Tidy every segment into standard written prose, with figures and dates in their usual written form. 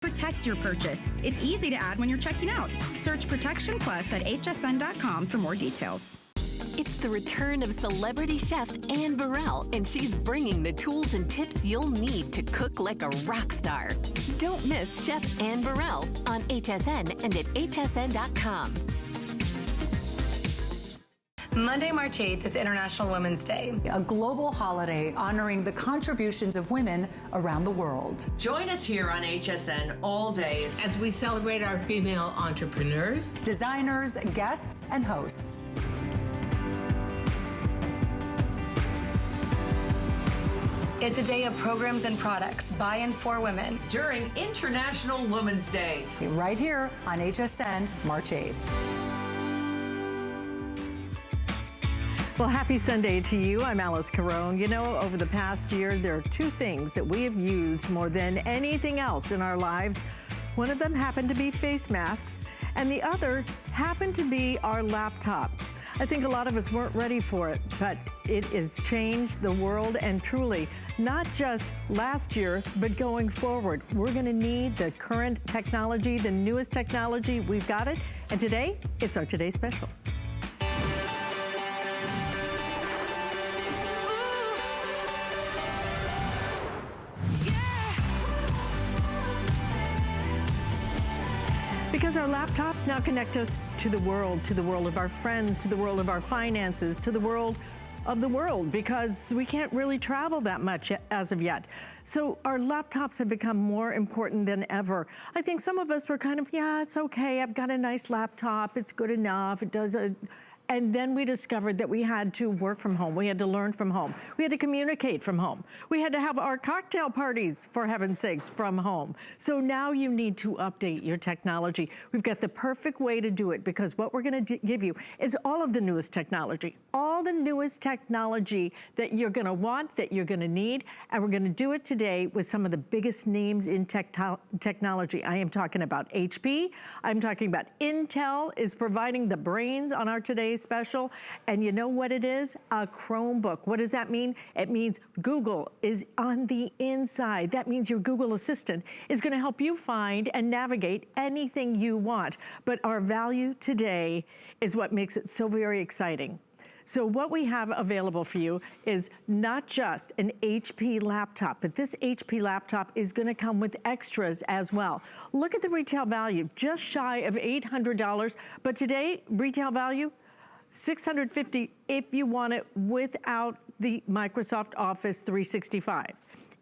Protect your purchase. It's easy to add when you're checking out. Search Protection Plus at hsn.com for more details. It's the return of celebrity chef Anne Burrell, and she's bringing the tools and tips you'll need to cook like a rock star. Don't miss Chef Anne Burrell on HSN and at hsn.com. Monday, March 8th is International Women's Day, a global holiday honoring the contributions of women around the world. Join us here on HSN all day as we celebrate our female entrepreneurs, designers, guests, and hosts. It's a day of programs and products by and for women during International Women's Day. Right here on HSN, March 8th. Well, happy Sunday to you. I'm Alice Carone. You know, over the past year, there are two things that we have used more than anything else in our lives. One of them happened to be face masks, and the other happened to be our laptop. I think a lot of us weren't ready for it, but it has changed the world, and truly, not just last year, but going forward. We're gonna need the current technology, the newest technology. We've got it, and today, it's our Today Special. Because our laptops now connect us to the world of our friends, to the world of our finances, to the world of the world, because we can't really travel that much as of yet. So our laptops have become more important than ever. I think some of us were kind of, yeah, it's okay, I've got a nice laptop, it's good enough, it does a... And then we discovered that we had to work from home. We had to learn from home. We had to communicate from home. We had to have our cocktail parties, for heaven's sakes, from home. So now you need to update your technology. We've got the perfect way to do it, because what we're gonna give you is all of the newest technology that you're gonna want, that you're gonna need, and we're gonna do it today with some of the biggest names in technology. I am talking about HP. I'm talking about Intel is providing the brains on our Today's Special. And you know what it is? A Chromebook. What does that mean? It means Google is on the inside. That means your Google Assistant is going to help you find and navigate anything you want. But our value today is what makes it so very exciting. So what we have available for you is not just an HP laptop, but this HP laptop is gonna come with extras as well. Look at the retail value, just shy of $800, but today, retail value, $650 if you want it without the Microsoft Office 365.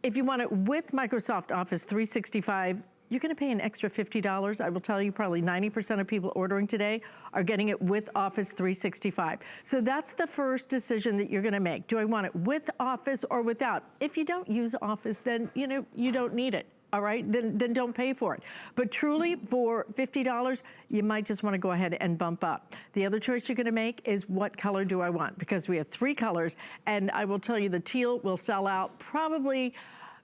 If you want it with Microsoft Office 365, you're gonna pay an extra $50. I will tell you, probably 90% of people ordering today are getting it with Office 365. So that's the first decision that you're gonna make. Do I want it with Office or without? If you don't use Office, then you know you don't need it. All right, then don't pay for it. But truly, for $50, you might just wanna go ahead and bump up. The other choice you're gonna make is, what color do I want? Because we have 3 colors, and I will tell you the teal will sell out probably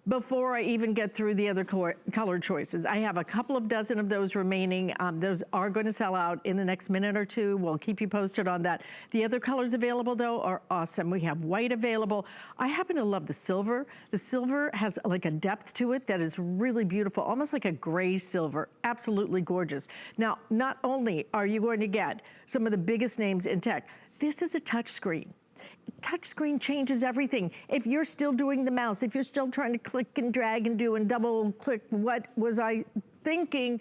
before I even get through the other color choices. I have a couple of dozen of those remaining. Those are going to sell out in the next minute or two. We'll keep you posted on that. The other colors available, though, are awesome. We have white available. I happen to love the silver. The silver has like a depth to it that is really beautiful, almost like a gray silver. Absolutely gorgeous. Now, not only are you going to get some of the biggest names in tech, this is a touchscreen. Touchscreen changes everything. If you're still doing the mouse, if you're still trying to click and drag and do and double click, what was I thinking?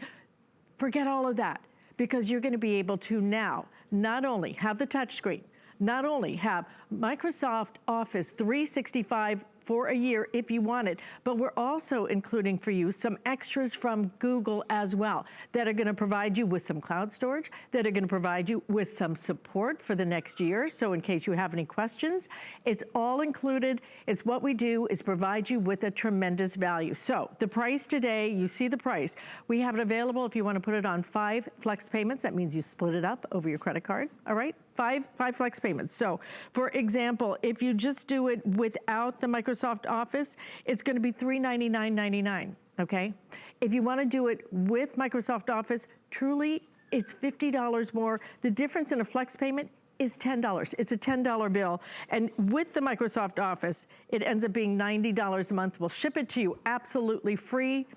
Forget all of that, because you're gonna be able to now not only have the touchscreen, not only have Microsoft Office 365 for a year if you want it, but we're also including for you some extras from Google as well that are gonna provide you with some cloud storage, that are gonna provide you with some support for the next year. So in case you have any questions, it's all included. It's what we do is provide you with a tremendous value. So the price today, you see the price. We have it available if you wanna put it on 5 flex payments. That means you split it up over your credit card, all right? Five flex payments. So for example, if you just do it without the Microsoft Office, it's gonna be $399.99, okay? If you wanna do it with Microsoft Office, truly it's $50 more. The difference in a flex payment is $10. It's a $10 bill. And with the Microsoft Office, it ends up being $90 a month. We'll ship it to you absolutely free.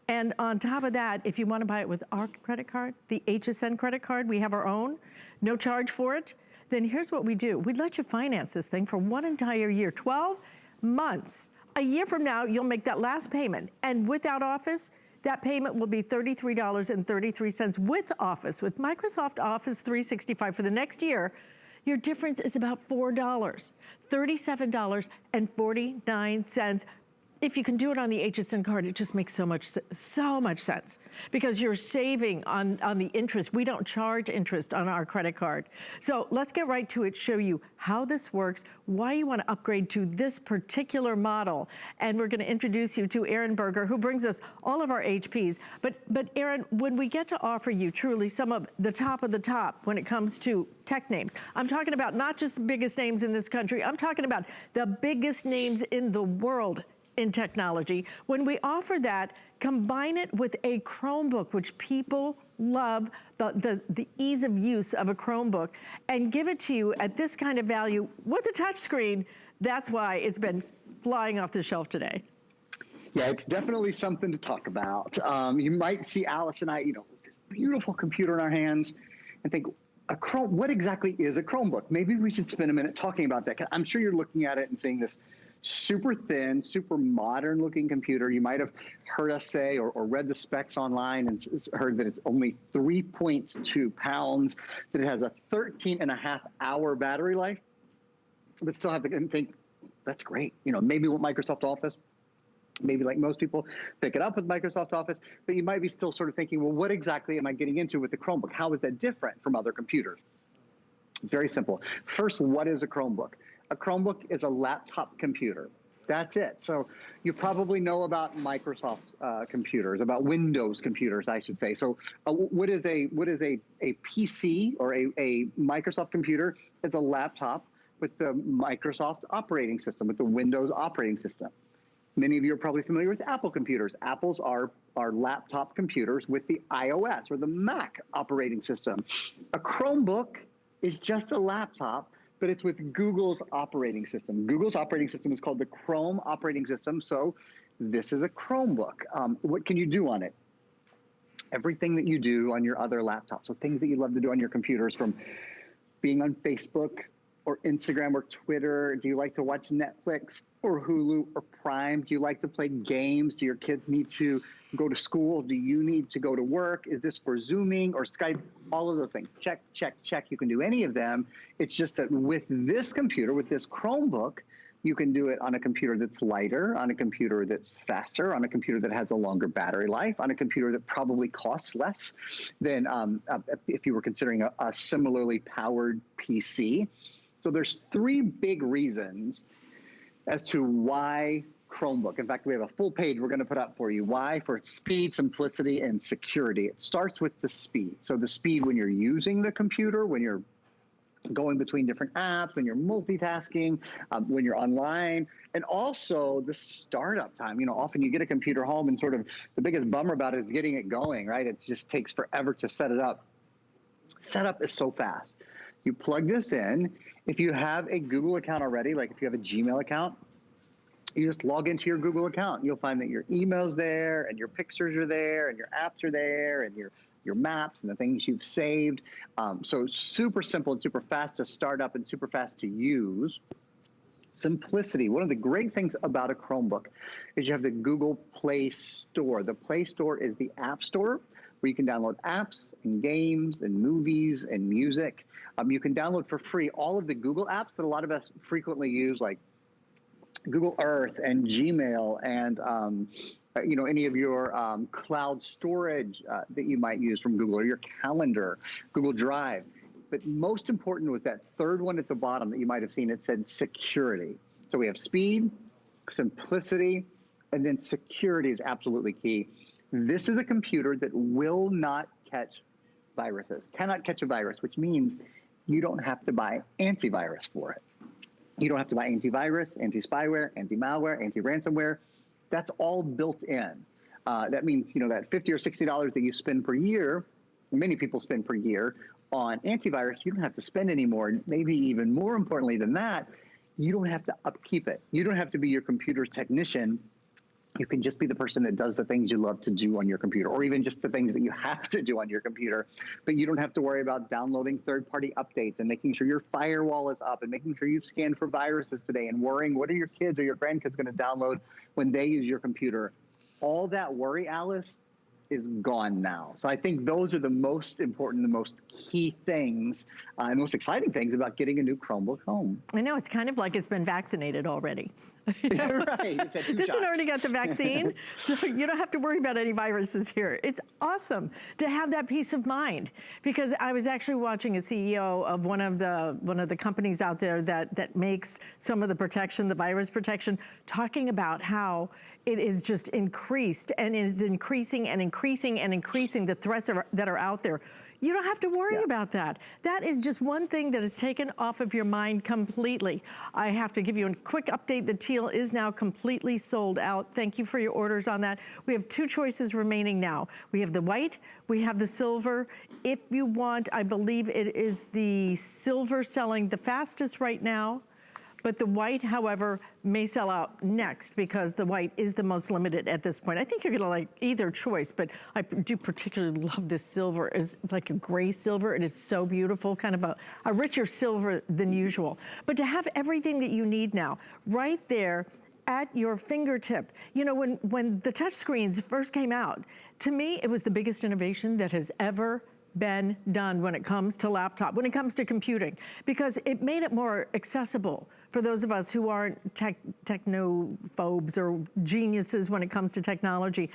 And on top of that, if you want to buy it with our credit card, the HSN credit card, we have our own, no charge for it, then here's what we do. We'd let you finance this thing for 1 entire year, 12 months. A year from now, you'll make that last payment. And without Office, that payment will be $33.33 with Office. With Microsoft Office 365 for the next year, your difference is about $4, $37.49. If you can do it on the HSN card, it just makes so much sense because you're saving on the interest. We don't charge interest on our credit card. So let's get right to it, show you how this works, why you want to upgrade to this particular model. And we're going to introduce you to Erin Berger, who brings us all of our HPs. But Erin, when we get to offer you truly some of the top when it comes to tech names, I'm talking about not just the biggest names in this country, I'm talking about the biggest names in the world in technology. When we offer that, combine it with a Chromebook, which people love, the ease of use of a Chromebook, and give it to you at this kind of value with a touch screen. That's why it's been flying off the shelf today. Yeah, it's definitely something to talk about. You might see Alice and I, with this beautiful computer in our hands and think, what exactly is a Chromebook? Maybe we should spend a minute talking about that. I'm sure you're looking at it and seeing this super thin, super modern looking computer. You might have heard us say or read the specs online and heard that it's only 3.2 pounds, that it has a 13.5-hour battery life, but still have to think, that's great. Maybe with Microsoft Office, maybe like most people pick it up with Microsoft Office, but you might be still sort of thinking, well, what exactly am I getting into with the Chromebook? How is that different from other computers? It's very simple. First, what is a Chromebook? A Chromebook is a laptop computer. That's it. So you probably know about Microsoft computers, about Windows computers, I should say. So what is a PC or a Microsoft computer? It's a laptop with the Microsoft operating system, with the Windows operating system. Many of you are probably familiar with Apple computers. Apple's are laptop computers with the iOS or the Mac operating system. A Chromebook is just a laptop, but it's with Google's operating system. Google's operating system is called the Chrome operating system, so this is a Chromebook. What can you do on it? Everything that you do on your other laptops, so things that you love to do on your computers, from being on Facebook or Instagram or Twitter. Do you like to watch Netflix or Hulu or Prime? Do you like to play games? Do your kids need to go to school? Do you need to go to work? Is this for Zooming or Skype? All of those things. Check, check, check. You can do any of them. It's just that with this computer, with this Chromebook, you can do it on a computer that's lighter, on a computer that's faster, on a computer that has a longer battery life, on a computer that probably costs less than if you were considering a similarly powered PC. So there's 3 big reasons as to why Chromebook. In fact, we have a full page we're going to put up for you. Why? For speed, simplicity, and security. It starts with the speed. So the speed when you're using the computer, when you're going between different apps, when you're multitasking, when you're online, and also the startup time. Often you get a computer home and sort of the biggest bummer about it is getting it going, right? It just takes forever to set it up. Setup is so fast. You plug this in. If you have a Google account already, like if you have a Gmail account, you just log into your Google account. You'll find that your email's there, and your pictures are there, and your apps are there, and your maps and the things you've saved. So super simple and super fast to start up and super fast to use. Simplicity. One of the great things about a Chromebook is you have the Google Play Store. The Play Store is the app store where you can download apps and games and movies and music. You can download for free all of the Google apps that a lot of us frequently use, like Google Earth and Gmail and any of your cloud storage that you might use from Google, or your calendar, Google Drive. But most important was that third one at the bottom that you might have seen. It said security. So we have speed, simplicity, and then security is absolutely key. This is a computer that will not catch viruses, cannot catch a virus, which means you don't have to buy antivirus for it. You don't have to buy antivirus, anti-spyware, anti-malware, anti-ransomware. That's all built in. That means, that $50 or $60 that you spend per year, many people spend per year on antivirus, you don't have to spend any more. Maybe even more importantly than that, you don't have to upkeep it. You don't have to be your computer's technician You can just be the person that does the things you love to do on your computer, or even just the things that you have to do on your computer. But you don't have to worry about downloading third-party updates and making sure your firewall is up and making sure you've scanned for viruses today and worrying what are your kids or your grandkids going to download when they use your computer. All that worry, Alice, is gone now. So I think those are the most important, the most key things, and most exciting things about getting a new Chromebook home. I know, it's kind of like it's been vaccinated already. Right. This one already got the vaccine, so you don't have to worry about any viruses here. It's awesome to have that peace of mind, because I was actually watching a CEO of one of the companies out there that makes some of the protection, the virus protection, talking about how it is just increased and is increasing and increasing and increasing the threats that are out there. You don't have to worry about that. That is just one thing that is taken off of your mind completely. I have to give you a quick update. The teal is now completely sold out. Thank you for your orders on that. We have 2 choices remaining now. We have the white, we have the silver. If you want, I believe it is the silver selling the fastest right now. But the white, however, may sell out next because the white is the most limited at this point. I think you're gonna like either choice, but I do particularly love this silver. It's like a gray silver. It is so beautiful, kind of a richer silver than usual. But to have everything that you need now, right there at your fingertip. You know, when the touch screens first came out, to me, it was the biggest innovation that has ever been done when it comes to laptop, when it comes to computing, because it made it more accessible for those of us who aren't technophobes or geniuses when it comes to technology.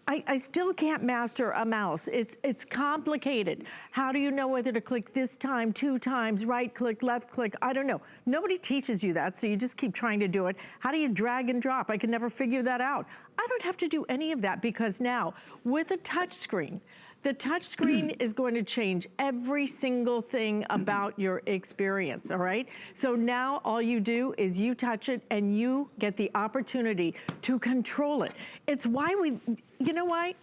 I still can't master a mouse. It's complicated. How do you know whether to click this time, 2 times, right click, left click? I don't know. Nobody teaches you that, so you just keep trying to do it. How do you drag and drop? I can never figure that out. I don't have to do any of that because now, with a touch screen, the touch screen is going to change every single thing about your experience, all right? So now all you do is you touch it and you get the opportunity to control it. It's why you know why?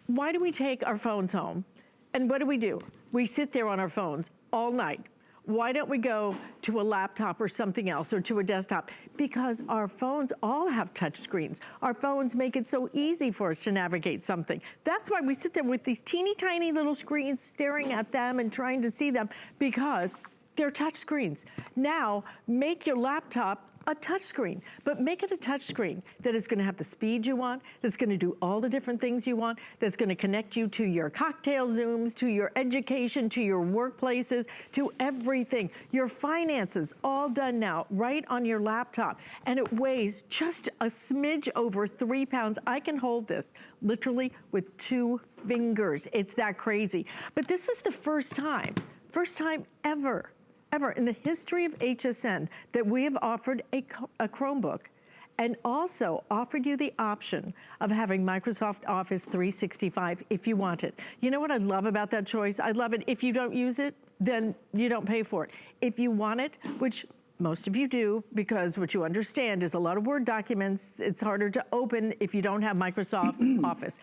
Why do we take our phones home? And what do? We sit there on our phones all night. Why don't we go to a laptop or something else, or to a desktop? Because our phones all have touch screens. Our phones make it so easy for us to navigate something. That's why we sit there with these teeny tiny little screens, staring at them and trying to see them, because they're touch screens. Now, make your laptop a touch screen, but make it a touch screen that is gonna have the speed you want, that's gonna do all the different things you want, that's gonna connect you to your cocktail Zooms, to your education, to your workplaces, to everything. Your finances, all done now, right on your laptop. And it weighs just a smidge over 3 pounds. I can hold this literally with 2 fingers. It's that crazy. But this is the first time ever in the history of HSN that we have offered a Chromebook and also offered you the option of having Microsoft Office 365 if you want it. You know what I love about that choice? I love it. If you don't use it, then you don't pay for it. If you want it, which most of you do, because what you understand is a lot of Word documents, it's harder to open if you don't have Microsoft Office.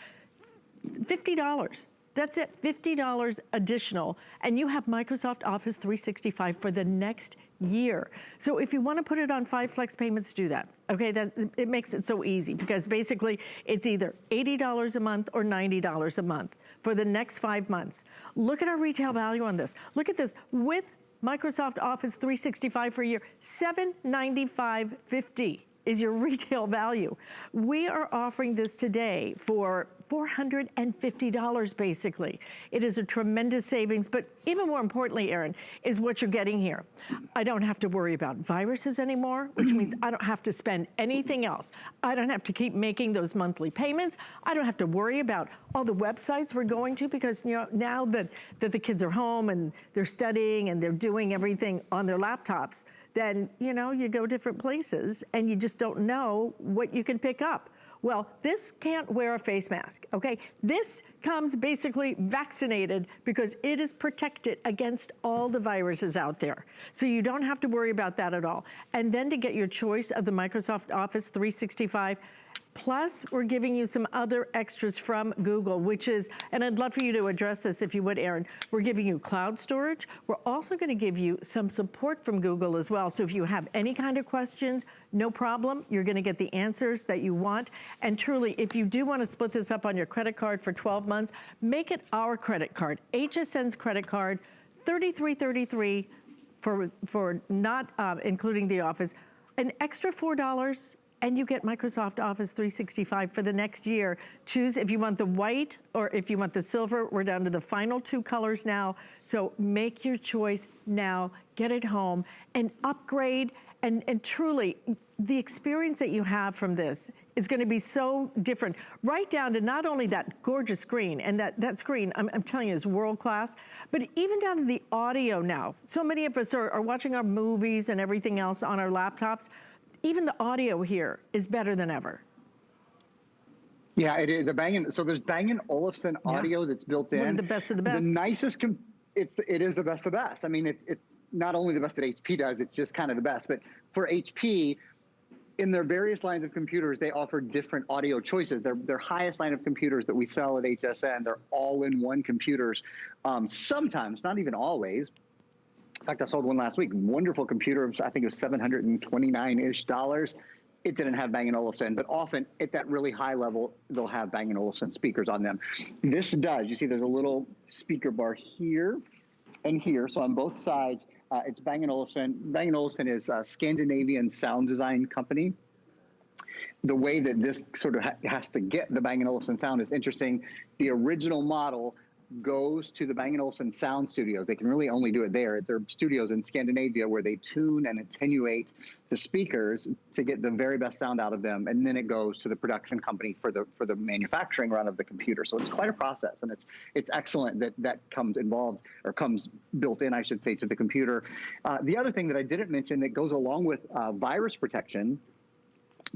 $50. That's it, $50 additional, and you have Microsoft Office 365 for the next year. So if you want to put it on 5 flex payments, do that. Okay, it makes it so easy, because basically it's either $80 a month or $90 a month for the next 5 months. Look at our retail value on this. Look at this, with Microsoft Office 365 for a year, $795.50 is your retail value. We are offering this today for $450 basically. It is a tremendous savings, but even more importantly, Erin, is what you're getting here. I don't have to worry about viruses anymore, which means I don't have to spend anything else. I don't have to keep making those monthly payments. I don't have to worry about all the websites we're going to, because you know, now that the kids are home and they're studying and they're doing everything on their laptops, then you know, you go different places and you just don't know what you can pick up. Well, this can't wear a face mask, okay? This comes basically vaccinated because it is protected against all the viruses out there. So you don't have to worry about that at all. And then to get your choice of the Microsoft Office 365, Plus, we're giving you some other extras from Google, which is, and I'd love for you to address this if you would, Aaron. We're giving you cloud storage. We're also going to give you some support from Google as well. So if you have any kind of questions, no problem. You're going to get the answers that you want. And truly, if you do want to split this up on your credit card for 12 months, make it our credit card, HSN's credit card, $33.33 for not including the office, an extra $4, and you get Microsoft Office 365 for the next year. Choose if you want the white or if you want the silver. We're down to the final 2 colors now. So make your choice now, get it home, and upgrade. And truly, the experience that you have from this is gonna be so different, right down to not only that gorgeous screen, and that screen, I'm telling you, is world class, but even down to the audio now. So many of us are watching our movies and everything else on our laptops. Even the audio here is better than ever. Yeah, it is. So there's Bang & Olufsen audio that's built in. One of the best of the best. The nicest, it is the best of the best. I mean, it's not only the best that HP does, it's just kind of the best. But for HP, in their various lines of computers, they offer different audio choices. Their highest line of computers that we sell at HSN, they're all-in-one computers. Sometimes, not even always. In fact, I sold one last week. Wonderful computer. I think it was $729-ish. It didn't have Bang & Olufsen, but often at that really high level, they'll have Bang & Olufsen speakers on them. This does. You see there's a little speaker bar here and here. So on both sides, it's Bang & Olufsen. Bang & Olufsen is a Scandinavian sound design company. The way that this sort of has to get the Bang & Olufsen sound is interesting. The original model goes to the Bang & Olufsen sound studios. They can really only do it there at their studios in Scandinavia, where they tune and attenuate the speakers to get the very best sound out of them. And then it goes to the production company for the manufacturing run of the computer. So it's quite a process, and it's excellent that comes built in, I should say, to the computer. The other thing that I didn't mention that goes along with virus protection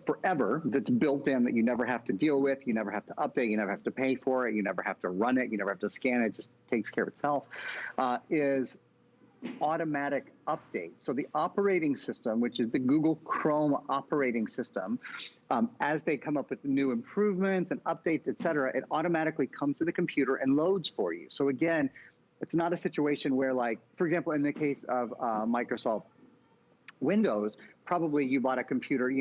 forever, that's built in, that you never have to deal with, you never have to update, you never have to pay for it, you never have to run it, you never have to scan it, it just takes care of itself, is automatic updates. So the operating system, which is the Google Chrome operating system, as they come up with new improvements and updates, et cetera, it automatically comes to the computer and loads for you. So again, it's not a situation where, like, for example, in the case of Microsoft Windows, probably you bought a computer,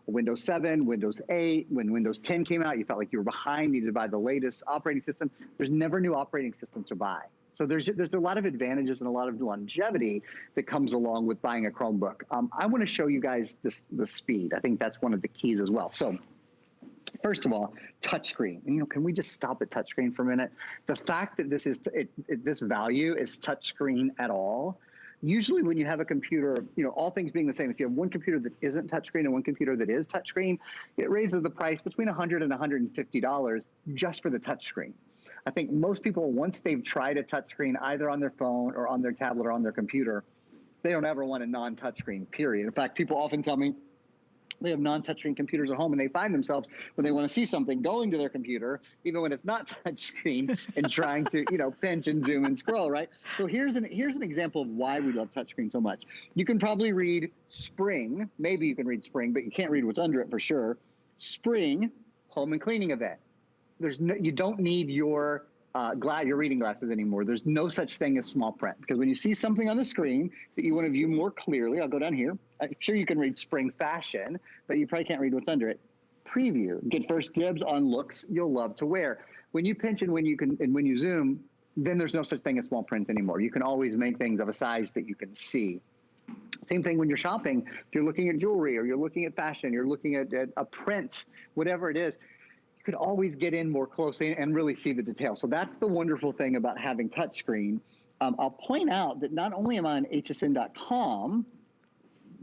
Windows 7, Windows 8, when Windows 10 came out, you felt like you were behind, needed to buy the latest operating system. There's never a new operating system to buy. So there's a lot of advantages and a lot of longevity that comes along with buying a Chromebook. I want to show you guys the speed. I think that's one of the keys as well. So first of all, touchscreen. And, can we just stop at touchscreen for a minute? The fact that this value is touchscreen at all. Usually when you have a computer, all things being the same, if you have one computer that isn't touchscreen and one computer that is touchscreen, it raises the price between $100 and $150 just for the touchscreen. I think most people, once they've tried a touchscreen either on their phone or on their tablet or on their computer, they don't ever want a non-touchscreen, period. In fact, people often tell me they have non-touchscreen computers at home, and they find themselves, when they want to see something, going to their computer, even when it's not touchscreen, and trying to, pinch and zoom and scroll, right? So here's an example of why we love touchscreen so much. You can probably read Spring. Maybe you can read Spring, but you can't read what's under it for sure. Spring, home and cleaning event. You don't need your reading glasses anymore. There's no such thing as small print, because when you see something on the screen that you want to view more clearly, I'll go down here. I'm sure you can read Spring fashion, but you probably can't read what's under it. Preview. Get first dibs on looks you'll love to wear. When you pinch and when you zoom, then there's no such thing as small print anymore. You can always make things of a size that you can see. Same thing when you're shopping. If you're looking at jewelry, or you're looking at fashion, you're looking at a print, whatever it is, could always get in more closely and really see the detail. So that's the wonderful thing about having touchscreen. I'll point out that not only am I on hsn.com,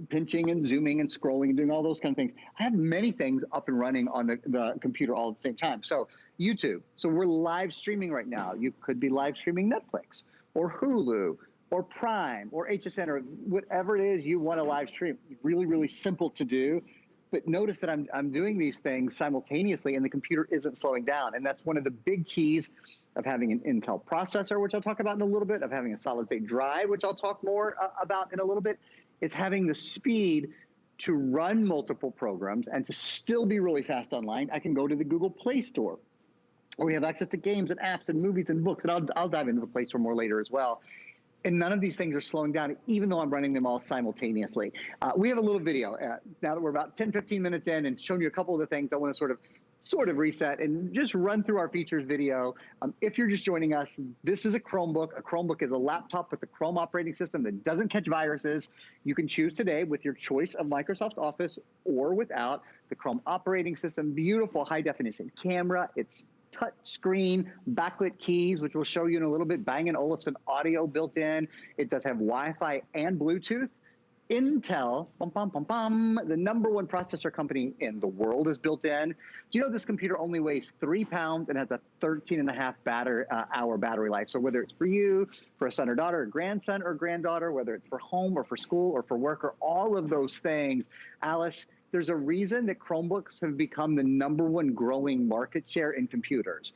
pinching and zooming and scrolling and doing all those kind of things, I have many things up and running on the computer all at the same time. So YouTube. So we're live streaming right now. You could be live streaming Netflix or Hulu or Prime or HSN or whatever it is you want to live stream. Really, really simple to do. But notice that I'm doing these things simultaneously, and the computer isn't slowing down. And that's one of the big keys of having an Intel processor, which I'll talk about in a little bit, of having a solid-state drive, which I'll talk more about in a little bit, is having the speed to run multiple programs and to still be really fast online, I can go to the Google Play Store, where we have access to games and apps and movies and books. And I'll dive into the Play Store more later as well. And none of these things are slowing down, even though I'm running them all simultaneously. We have a little video now that we're about 10, 15 minutes in and showing you a couple of the things I want to sort of reset and just run through our features video. If you're just joining us, this is a Chromebook. A Chromebook is a laptop with the Chrome operating system that doesn't catch viruses. You can choose today with your choice of Microsoft Office or without the Chrome operating system. Beautiful high definition camera. It's touch screen, backlit keys, which we'll show you in a little bit. Bang & Olufsen audio built in. It does have Wi-Fi and Bluetooth. Intel, the #1 processor company in the world is built in. Do you know this computer only weighs 3 pounds and has a 13.5 hour battery life? So whether it's for you, for a son or daughter, a grandson or granddaughter, whether it's for home or for school or for work or all of those things, Alice, there's a reason that Chromebooks have become the #1 growing market share in computers.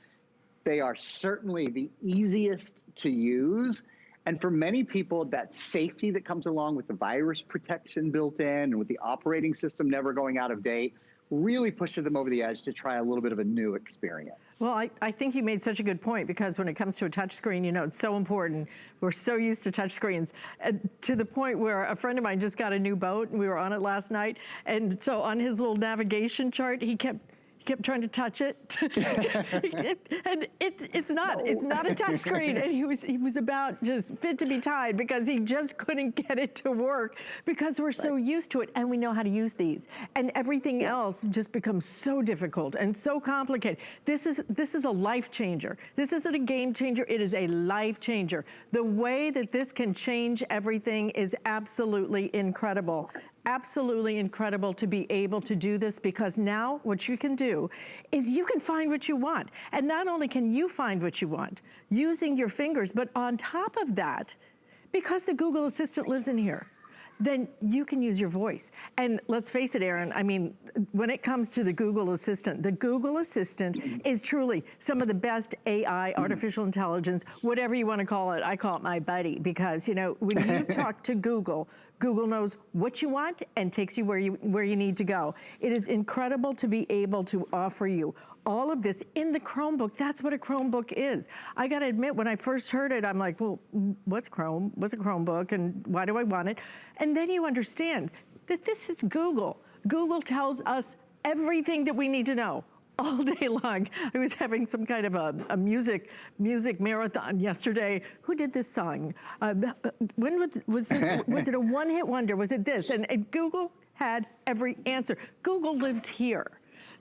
They are certainly the easiest to use. And for many people, that safety that comes along with the virus protection built in and with the operating system never going out of date really pushes them over the edge to try a little bit of a new experience. Well, I think you made such a good point, because when it comes to a touch screen, you know, it's so important. We're so used to touch screens, to the point where a friend of mine just got a new boat and we were on it last night. And so on his little navigation chart, he kept trying to touch it. And it's not a touch screen. And he was about just fit to be tied, because he just couldn't get it to work, because we're so used to it and we know how to use these. And everything else just becomes so difficult and so complicated. This is a life changer. This isn't a game changer, it is a life changer. The way that this can change everything is absolutely incredible. Absolutely incredible to be able to do this, because now what you can do is you can find what you want. And not only can you find what you want using your fingers, but on top of that, because the Google Assistant lives in here, then you can use your voice. And let's face it, Aaron, I mean, when it comes to the Google Assistant is truly some of the best AI, artificial intelligence, whatever you want to call it. I call it my buddy, because, you know, when you talk to Google, Google knows what you want and takes you where you need to go. It is incredible to be able to offer you all of this in the Chromebook. That's what a Chromebook is. I gotta admit, when I first heard it, I'm like, well, what's Chrome? What's a Chromebook, and why do I want it? And then you understand that this is Google. Google tells us everything that we need to know all day long. I was having some kind of a music marathon yesterday. Who did this song? When was this? Was it a one-hit wonder? Was it this? And Google had every answer. Google lives here.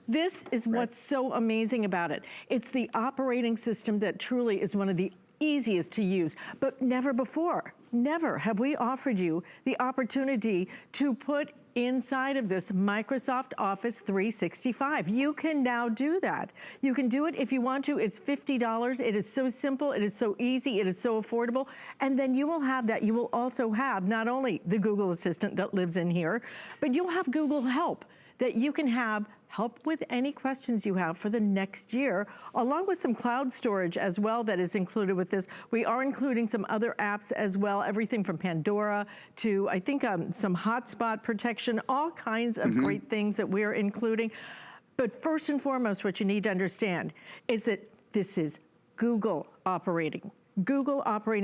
This is what's so amazing about it. It's the operating system that truly is one of the easiest to use, but never before, never have we offered you the opportunity to put inside of this Microsoft Office 365. You can now do that. You can do it if you want to. It's $50. It is so simple. It is so easy. It is so affordable. And then you will have that. You will also have not only the Google Assistant that lives in here, but you'll have Google Help that you can have help with any questions you have for the next year, along with some cloud storage as well that is included with this. We are including some other apps as well, everything from Pandora to, I think, some hotspot protection, all kinds of great things that we're including. But first and foremost, what you need to understand is that this is Google operating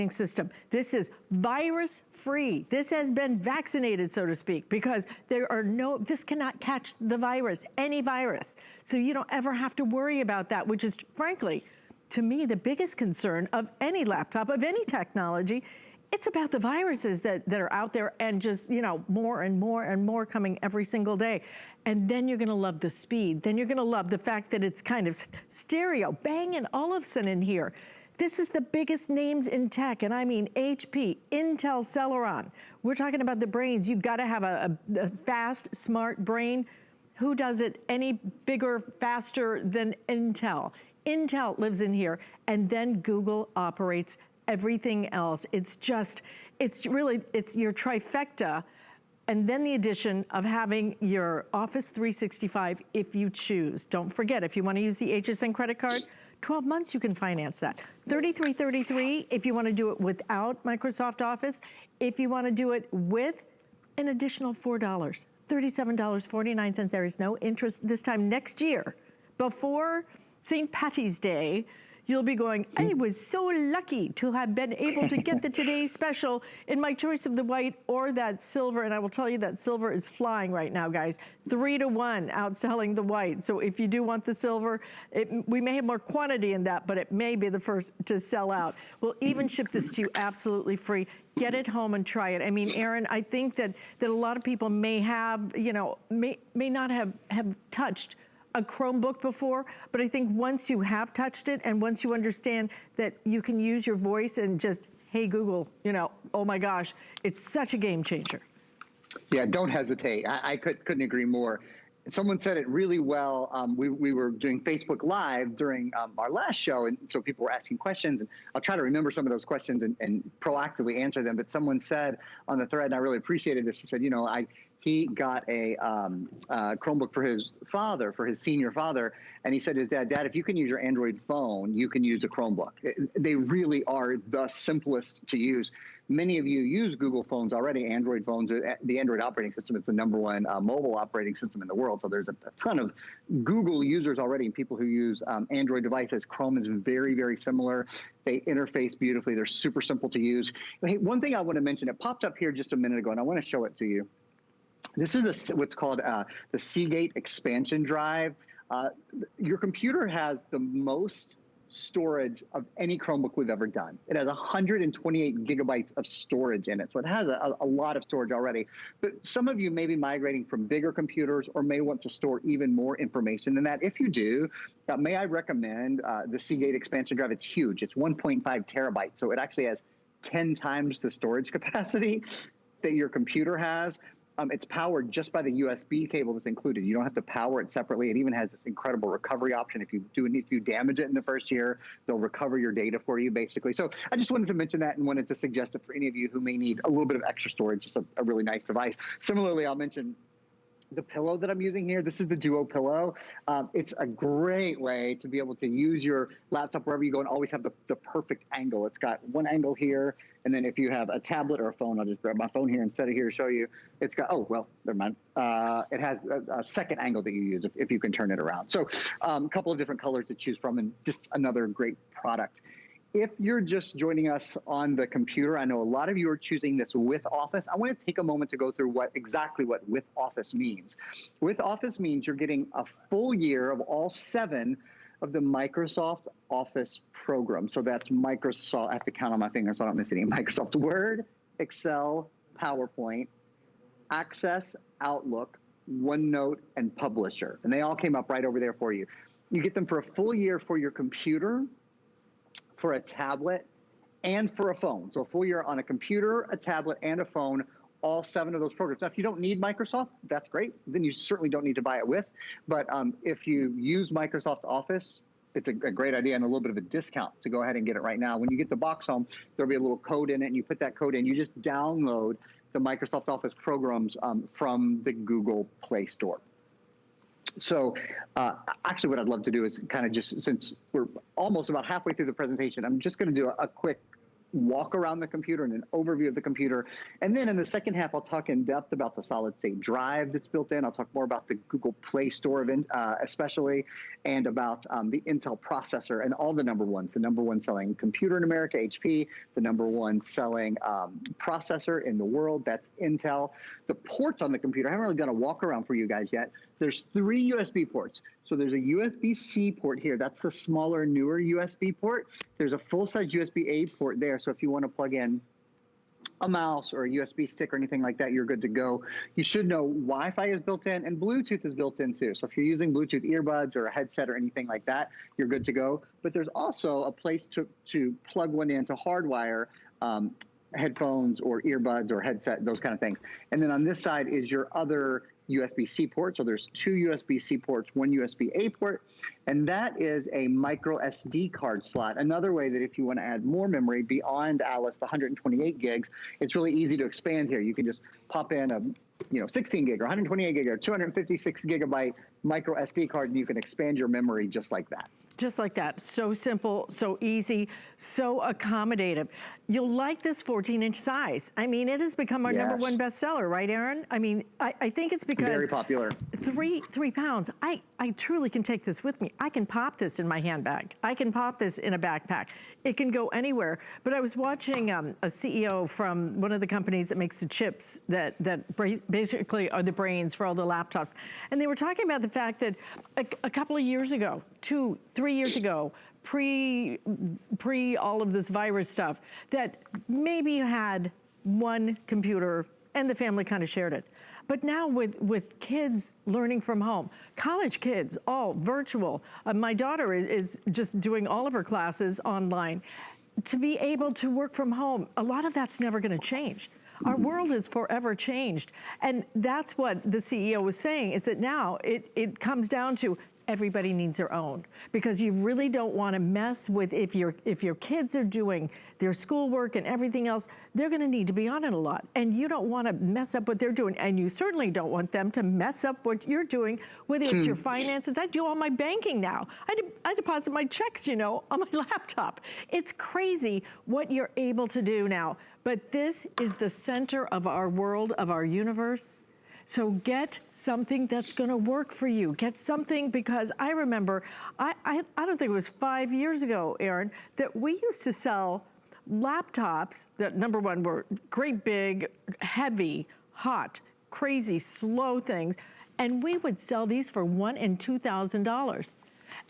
system. This is virus-free. This has been vaccinated, so to speak, because this cannot catch the virus, any virus. So you don't ever have to worry about that, which is, frankly, to me, the biggest concern of any laptop, of any technology. It's about the viruses that are out there, and just, you know, more and more and more coming every single day. And then you're gonna love the speed. Then you're gonna love the fact that it's kind of stereo. Bang & Olufsen in here. This is the biggest names in tech, and I mean HP, Intel, Celeron. We're talking about the brains. You've got to have a fast, smart brain. Who does it any bigger, faster than Intel? Intel lives in here, and then Google operates everything else. It's your trifecta, and then the addition of having your Office 365 if you choose. Don't forget, if you want to use the HSN credit card, 12 months you can finance that. $33.33 if you want to do it without Microsoft Office. If you want to do it with, an additional $4. $37.49. There is no interest this time next year. Before St. Patty's Day, you'll be going, I was so lucky to have been able to get the Today Special in my choice of the white or that silver. And I will tell you that silver is flying right now, guys. 3-to-1 outselling the white. So if you do want the silver, we may have more quantity in that, but it may be the first to sell out. We'll even ship this to you absolutely free. Get it home and try it. I mean, Aaron, I think that a lot of people may have, may not have touched a Chromebook before, but I think once you have touched it and once you understand that you can use your voice and just, hey, Google, oh my gosh, it's such a game changer. Yeah, don't hesitate. I couldn't agree more. Someone said it really well. We were doing Facebook Live during our last show, and so people were asking questions, and I'll try to remember some of those questions and proactively answer them. But someone said on the thread, and I really appreciated this, he said, he got a Chromebook for his father, for his senior father, and he said to his dad, if you can use your Android phone, you can use a Chromebook. They really are the simplest to use. Many of you use Google phones already, Android phones. The Android operating system is the #1 mobile operating system in the world. So there's a ton of Google users already and people who use Android devices. Chrome is very, very similar. They interface beautifully. They're super simple to use. Hey, one thing I want to mention, it popped up here just a minute ago, and I want to show it to you. This is what's called the Seagate expansion drive. Your computer has the most storage of any Chromebook we've ever done. It has 128 gigabytes of storage in it. So it has a lot of storage already. But some of you may be migrating from bigger computers or may want to store even more information than that. If you do, may I recommend the Seagate expansion drive? It's huge. It's 1.5 terabytes. So it actually has 10 times the storage capacity that your computer has. It's powered just by the USB cable that's included. You don't have to power it separately. It even has this incredible recovery option. If you damage it in the first year, they'll recover your data for you, basically. So I just wanted to mention that and wanted to suggest it for any of you who may need a little bit of extra storage. Just a really nice device. Similarly, I'll mention the pillow that I'm using here. This is the Duo pillow. It's a great way to be able to use your laptop wherever you go and always have the perfect angle. It's got one angle here, and then if you have a tablet or a phone, I'll just grab my phone here instead of here to show you. It's got, oh, well, never mind. It has a second angle that you use if you can turn it around. So a couple of different colors to choose from and just another great product. If you're just joining us on the computer, I know a lot of you are choosing this with Office. I want to take a moment to go through exactly what with Office means. With Office means you're getting a full year of all 7 of the Microsoft Office programs. So that's Microsoft, I have to count on my fingers so I don't miss any. Microsoft Word, Excel, PowerPoint, Access, Outlook, OneNote, and Publisher. And they all came up right over there for you. You get them for a full year for your computer, for a tablet, and for a phone. So a full year on a computer, a tablet, and a phone, all 7 of those programs. Now, if you don't need Microsoft, that's great. Then you certainly don't need to buy it with. But if you use Microsoft Office, it's a great idea and a little bit of a discount to go ahead and get it right now. When you get the box home, there'll be a little code in it, and you put that code in. You just download the Microsoft Office programs from the Google Play Store. So actually what I'd love to do is kind of just, since we're almost about halfway through the presentation, I'm just going to do a quick walk around the computer and an overview of the computer. And then in the second half, I'll talk in depth about the solid state drive that's built in. I'll talk more about the Google Play Store especially, and about the Intel processor and all the #1s. The #1 selling computer in America, HP, the #1 selling processor in the world, that's Intel. The ports on the computer, I haven't really done a walk around for you guys yet. There's 3 USB ports. So there's a USB-C port here. That's the smaller, newer USB port. There's a full-size USB-A port there. So if you want to plug in a mouse or a USB stick or anything like that, you're good to go. You should know Wi-Fi is built in and Bluetooth is built in too. So if you're using Bluetooth earbuds or a headset or anything like that, you're good to go. But there's also a place to plug one in to hardwire headphones or earbuds or headset, those kind of things. And then on this side is your other USB-C port. So there's 2 USB-C ports, 1 USB-A port, and that is a micro SD card slot. Another way that if you want to add more memory beyond, Alice, the 128 gigs, it's really easy to expand here. You can just pop in a 16 gig or 128 gig or 256 gigabyte micro SD card, and you can expand your memory just like that. Just like that. So simple, so easy, so accommodative. You'll like this 14-inch size. I mean, it has become our number one bestseller, right, Aaron? I mean, I think it's because very popular. 3 pounds. I truly can take this with me. I can pop this in my handbag. I can pop this in a backpack. It can go anywhere. But I was watching a CEO from one of the companies that makes the chips that basically are the brains for all the laptops. And they were talking about the fact that a couple of years ago, 2, 3 years ago, pre all of this virus stuff, that maybe you had one computer and the family kind of shared it. But now with kids learning from home, college kids, all virtual. My daughter is just doing all of her classes online. To be able to work from home, a lot of that's never gonna change. Our world is forever changed. And that's what the CEO was saying, is that now it comes down to everybody needs their own, because you really don't want to mess with, if your kids are doing their schoolwork and everything else, they're going to need to be on it a lot, and you don't want to mess up what they're doing, and you certainly don't want them to mess up what you're doing, whether it's your finances. I do all my banking now. I deposit my checks, you know, on my laptop. It's crazy what you're able to do now, but this is the center of our world, of our universe. So get something that's gonna work for you. Get something, because I remember, I don't think it was 5 years ago, Aaron, that we used to sell laptops that, number one, were great big, heavy, hot, crazy, slow things. And we would sell these for $1,000 and $2,000.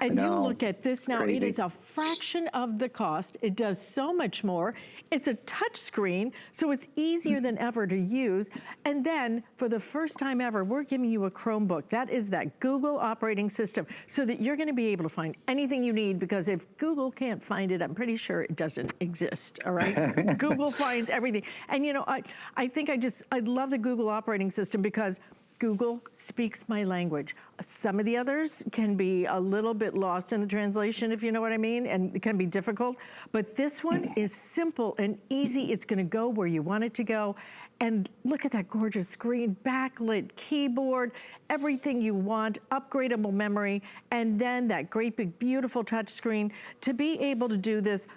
And you look at this now, it is a fraction of the cost. It does so much more. It's a touch screen, so it's easier than ever to use. And then, for the first time ever, we're giving you a Chromebook. That is that Google operating system, so that you're gonna be able to find anything you need, because if Google can't find it, I'm pretty sure it doesn't exist, all right? Google finds everything. And you know, I think I love the Google operating system, because Google speaks my language. Some of the others can be a little bit lost in the translation, if you know what I mean, and it can be difficult. But this one is simple and easy. It's gonna go where you want it to go. And look at that gorgeous screen, backlit keyboard, everything you want, upgradable memory, and then that great big beautiful touch screen. To be able to do this,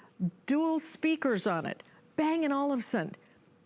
dual speakers on it, Bang & Olufsen.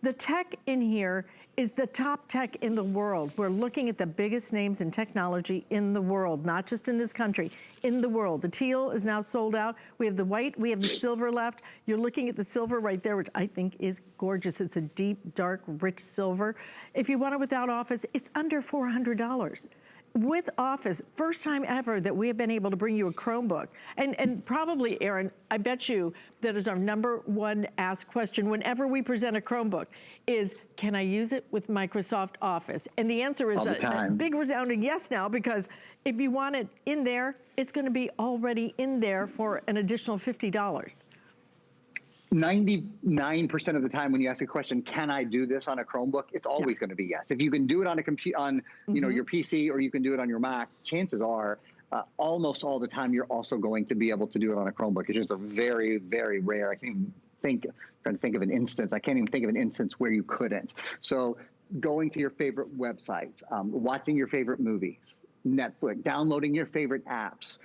The tech in here is the top tech in the world. We're looking at the biggest names in technology in the world, not just in this country, in the world. The teal is now sold out. We have the white, we have the silver left. You're looking at the silver right there, which I think is gorgeous. It's a deep, dark, rich silver. If you want it without Office, it's under $400. With Office, first time ever that we have been able to bring you a Chromebook. And probably, Aaron, I bet you that is our #1 asked question whenever we present a Chromebook is, can I use it with Microsoft Office? And the answer is a big resounding yes now, because if you want it in there, it's gonna be already in there for an additional $50. 99% of the time when you ask a question, can I do this on a Chromebook? It's always going to be yes. If you can do it on a computer, on you know, your PC, or you can do it on your Mac, chances are almost all the time you're also going to be able to do it on a Chromebook. It's just a very, very rare. I can't even think, I'm trying to think of an instance. I can't even think of an instance where you couldn't. So going to your favorite websites, watching your favorite movies, Netflix, downloading your favorite apps,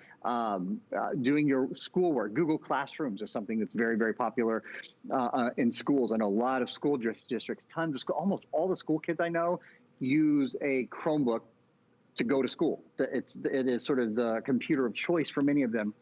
doing your schoolwork. Google Classrooms is something that's very, very popular in schools. I know a lot of school districts, tons of school, almost all the school kids I know use a Chromebook to go to school. It is sort of the computer of choice for many of them.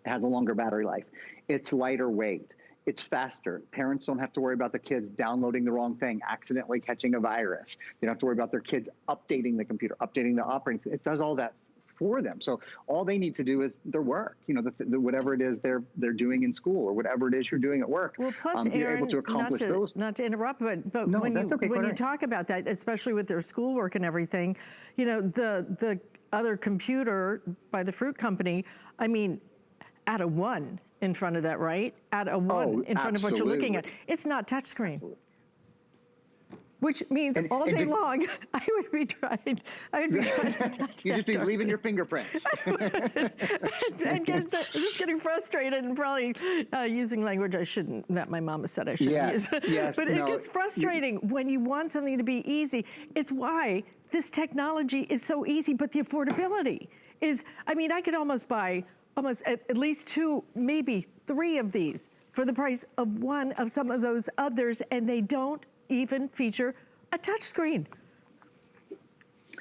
It has a longer battery life. It's lighter weight. It's faster. Parents don't have to worry about the kids downloading the wrong thing, accidentally catching a virus. They don't have to worry about their kids updating the computer, updating the operating system. It does all that for them. So all they need to do is their work, you know, whatever it is they're doing in school, or whatever it is you're doing at work. Well, plus, you're Aaron, able to accomplish those. Not to interrupt, but no, when you you talk about that, especially with their schoolwork and everything, you know, the other computer by the fruit company, I mean, add a 1 in front of that, right? Add a 1 in front of what you're looking at. It's not touchscreen. Absolutely. Which means all day long, I would be trying to touch You'd just be leaving your fingerprints. and just getting frustrated, and probably using language I shouldn't, that my mama said I shouldn't use. Yes, but it gets frustrating when you want something to be easy. It's why this technology is so easy, but the affordability is, I mean, I could almost buy almost at least 2, maybe 3 of these for the price of one of some of those others, and they don't even feature a touchscreen.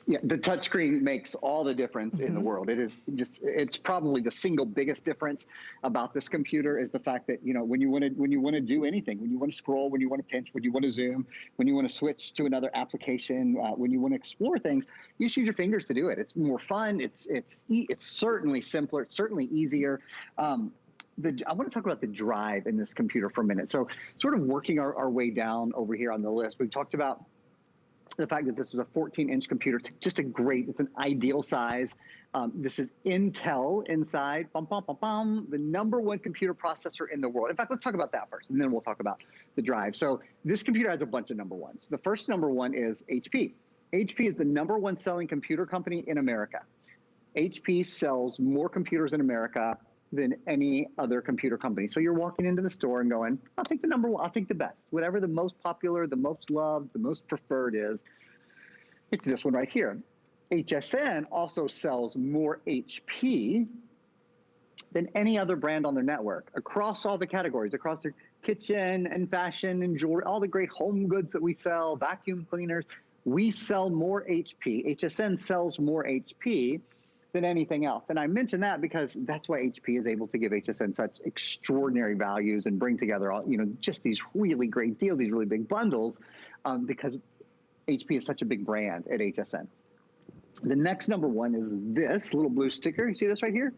Yeah, the touchscreen makes all the difference in the world. It is just, it's probably the single biggest difference about this computer is the fact that, you know, when you want to do anything, when you want to scroll, when you want to pinch, when you want to zoom, when you want to switch to another application, when you want to explore things, you just use your fingers to do it. It's more fun. It's certainly simpler. It's certainly easier. I want to talk about the drive in this computer for a minute. So sort of working our way down over here on the list, we've talked about the fact that this is a 14-inch computer. It's just it's an ideal size. This is Intel inside, the #1 computer processor in the world. In fact, let's talk about that first, and then we'll talk about the drive. So this computer has a bunch of #1s. The first #1 is HP. HP is the #1 selling computer company in America. HP sells more computers in America than any other computer company. So you're walking into the store and going, I'll take the #1, I'll take the best. Whatever the most popular, the most loved, the most preferred is, it's this one right here. HSN also sells more HP than any other brand on their network across all the categories, across their kitchen and fashion and jewelry, all the great home goods that we sell, vacuum cleaners. We sell more HP. HSN sells more HP than anything else. And I mention that because that's why HP is able to give HSN such extraordinary values and bring together all, you know, just these really great deals, these really big bundles, because HP is such a big brand at HSN. The next #1 is this little blue sticker. You see this right here?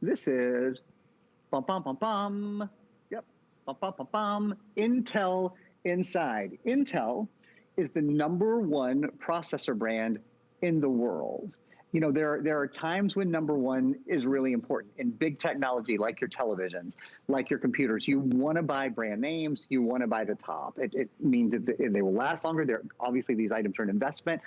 This is Intel inside. Intel is the #1 processor brand in the world. You know, there are times when #1 is really important in big technology, like your televisions, like your computers. You want to buy brand names. You want to buy the top. It means that they will last longer. Obviously, these items are an investment.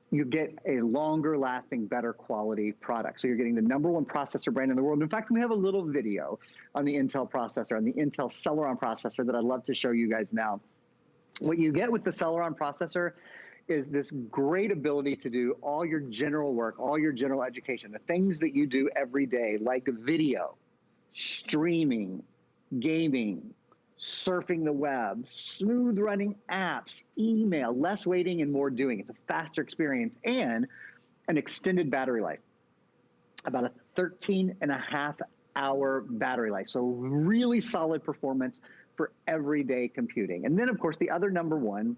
You get a longer lasting, better quality product. So you're getting the #1 processor brand in the world. In fact, we have a little video on the Intel processor, on the Intel Celeron processor that I'd love to show you guys now. What you get with the Celeron processor is this great ability to do all your general work, all your general education, the things that you do every day, like video, streaming, gaming, surfing the web, smooth running apps, email, less waiting and more doing. It's a faster experience and an extended battery life, about a 13.5-hour battery life. So really solid performance for everyday computing. And then of course, the other #1,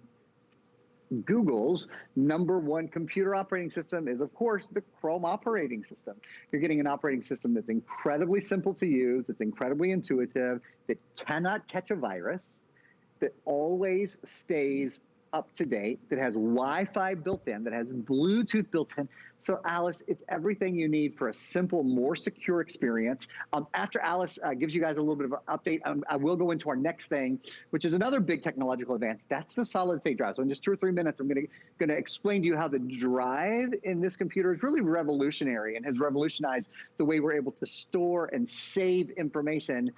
Google's #1 computer operating system is, of course, the Chrome operating system. You're getting an operating system that's incredibly simple to use, that's incredibly intuitive, that cannot catch a virus, that always stays up to date, that has Wi-Fi built in, that has Bluetooth built in. So Alice, it's everything you need for a simple, more secure experience. After Alice gives you guys a little bit of an update, I will go into our next thing, which is another big technological advance. That's the solid state drive. So in just 2 or 3 minutes, I'm going to explain to you how the drive in this computer is really revolutionary and has revolutionized the way we're able to store and save information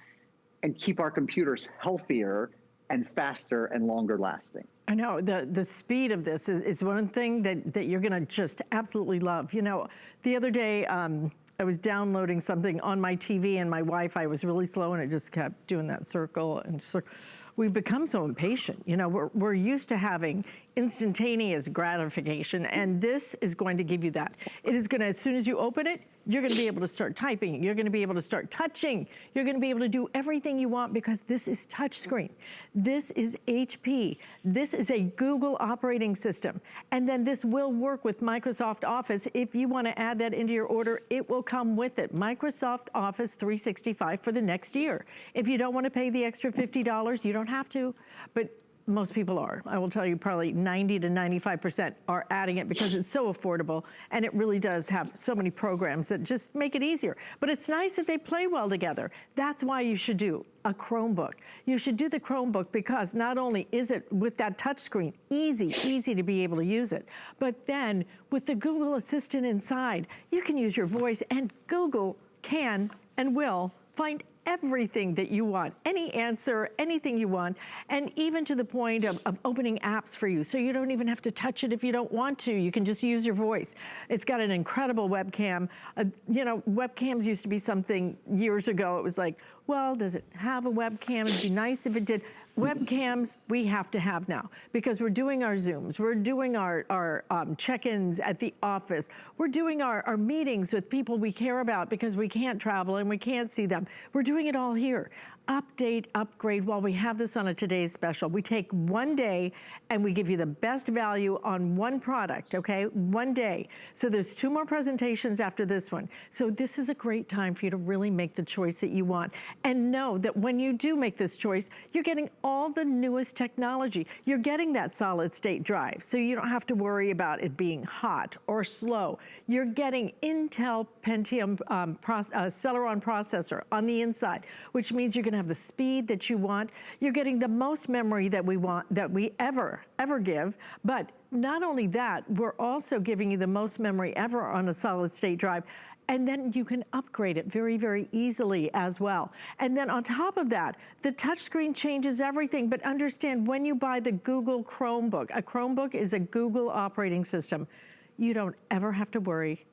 and keep our computers healthier and faster and longer lasting. I know, the speed of this is one thing that you're gonna just absolutely love. You know, the other day, I was downloading something on my TV and my Wi-Fi was really slow and it just kept doing that circle and circle. We've become so impatient. You know, we're used to having instantaneous gratification, and this is going to give you that. It is gonna, as soon as you open it, you're gonna be able to start typing. You're gonna be able to start touching. You're gonna be able to do everything you want because this is touchscreen. This is HP. This is a Google operating system. And then this will work with Microsoft Office. If you wanna add that into your order, it will come with it. Microsoft Office 365 for the next year. If you don't wanna pay the extra $50, you don't have to, but most people are. I will tell you probably 90 to 95% are adding it because it's so affordable and it really does have so many programs that just make it easier. But it's nice that they play well together. That's why you should do a Chromebook. You should do the Chromebook because not only is it with that touchscreen easy to be able to use it, but then with the Google Assistant inside, you can use your voice and Google can and will find everything that you want, any answer, anything you want, and even to the point of opening apps for you. So you don't even have to touch it if you don't want to. You can just use your voice. It's got an incredible webcam. You know, webcams used to be something years ago. It was like, well, does it have a webcam? It'd be nice if it did. Webcams we have to have now because we're doing our Zooms, we're doing our check-ins at the office, we're doing our meetings with people we care about because we can't travel and we can't see them. We're doing it all here. Update, upgrade while we have this on a today's special. We take one day and we give you the best value on one product, okay? One day. So there's 2 more presentations after this one. So this is a great time for you to really make the choice that you want. And know that when you do make this choice, you're getting all the newest technology. You're getting that solid state drive, so you don't have to worry about it being hot or slow. You're getting Intel Pentium Celeron processor on the inside, which means you're gonna have the speed that you want. You're getting the most memory that we want, that we ever give. But not only that, we're also giving you the most memory ever on a solid state drive. And then you can upgrade it very, very easily as well. And then on top of that, the touchscreen changes everything. But understand, when you buy the Google Chromebook, a Chromebook is a Google operating system. You don't ever have to worry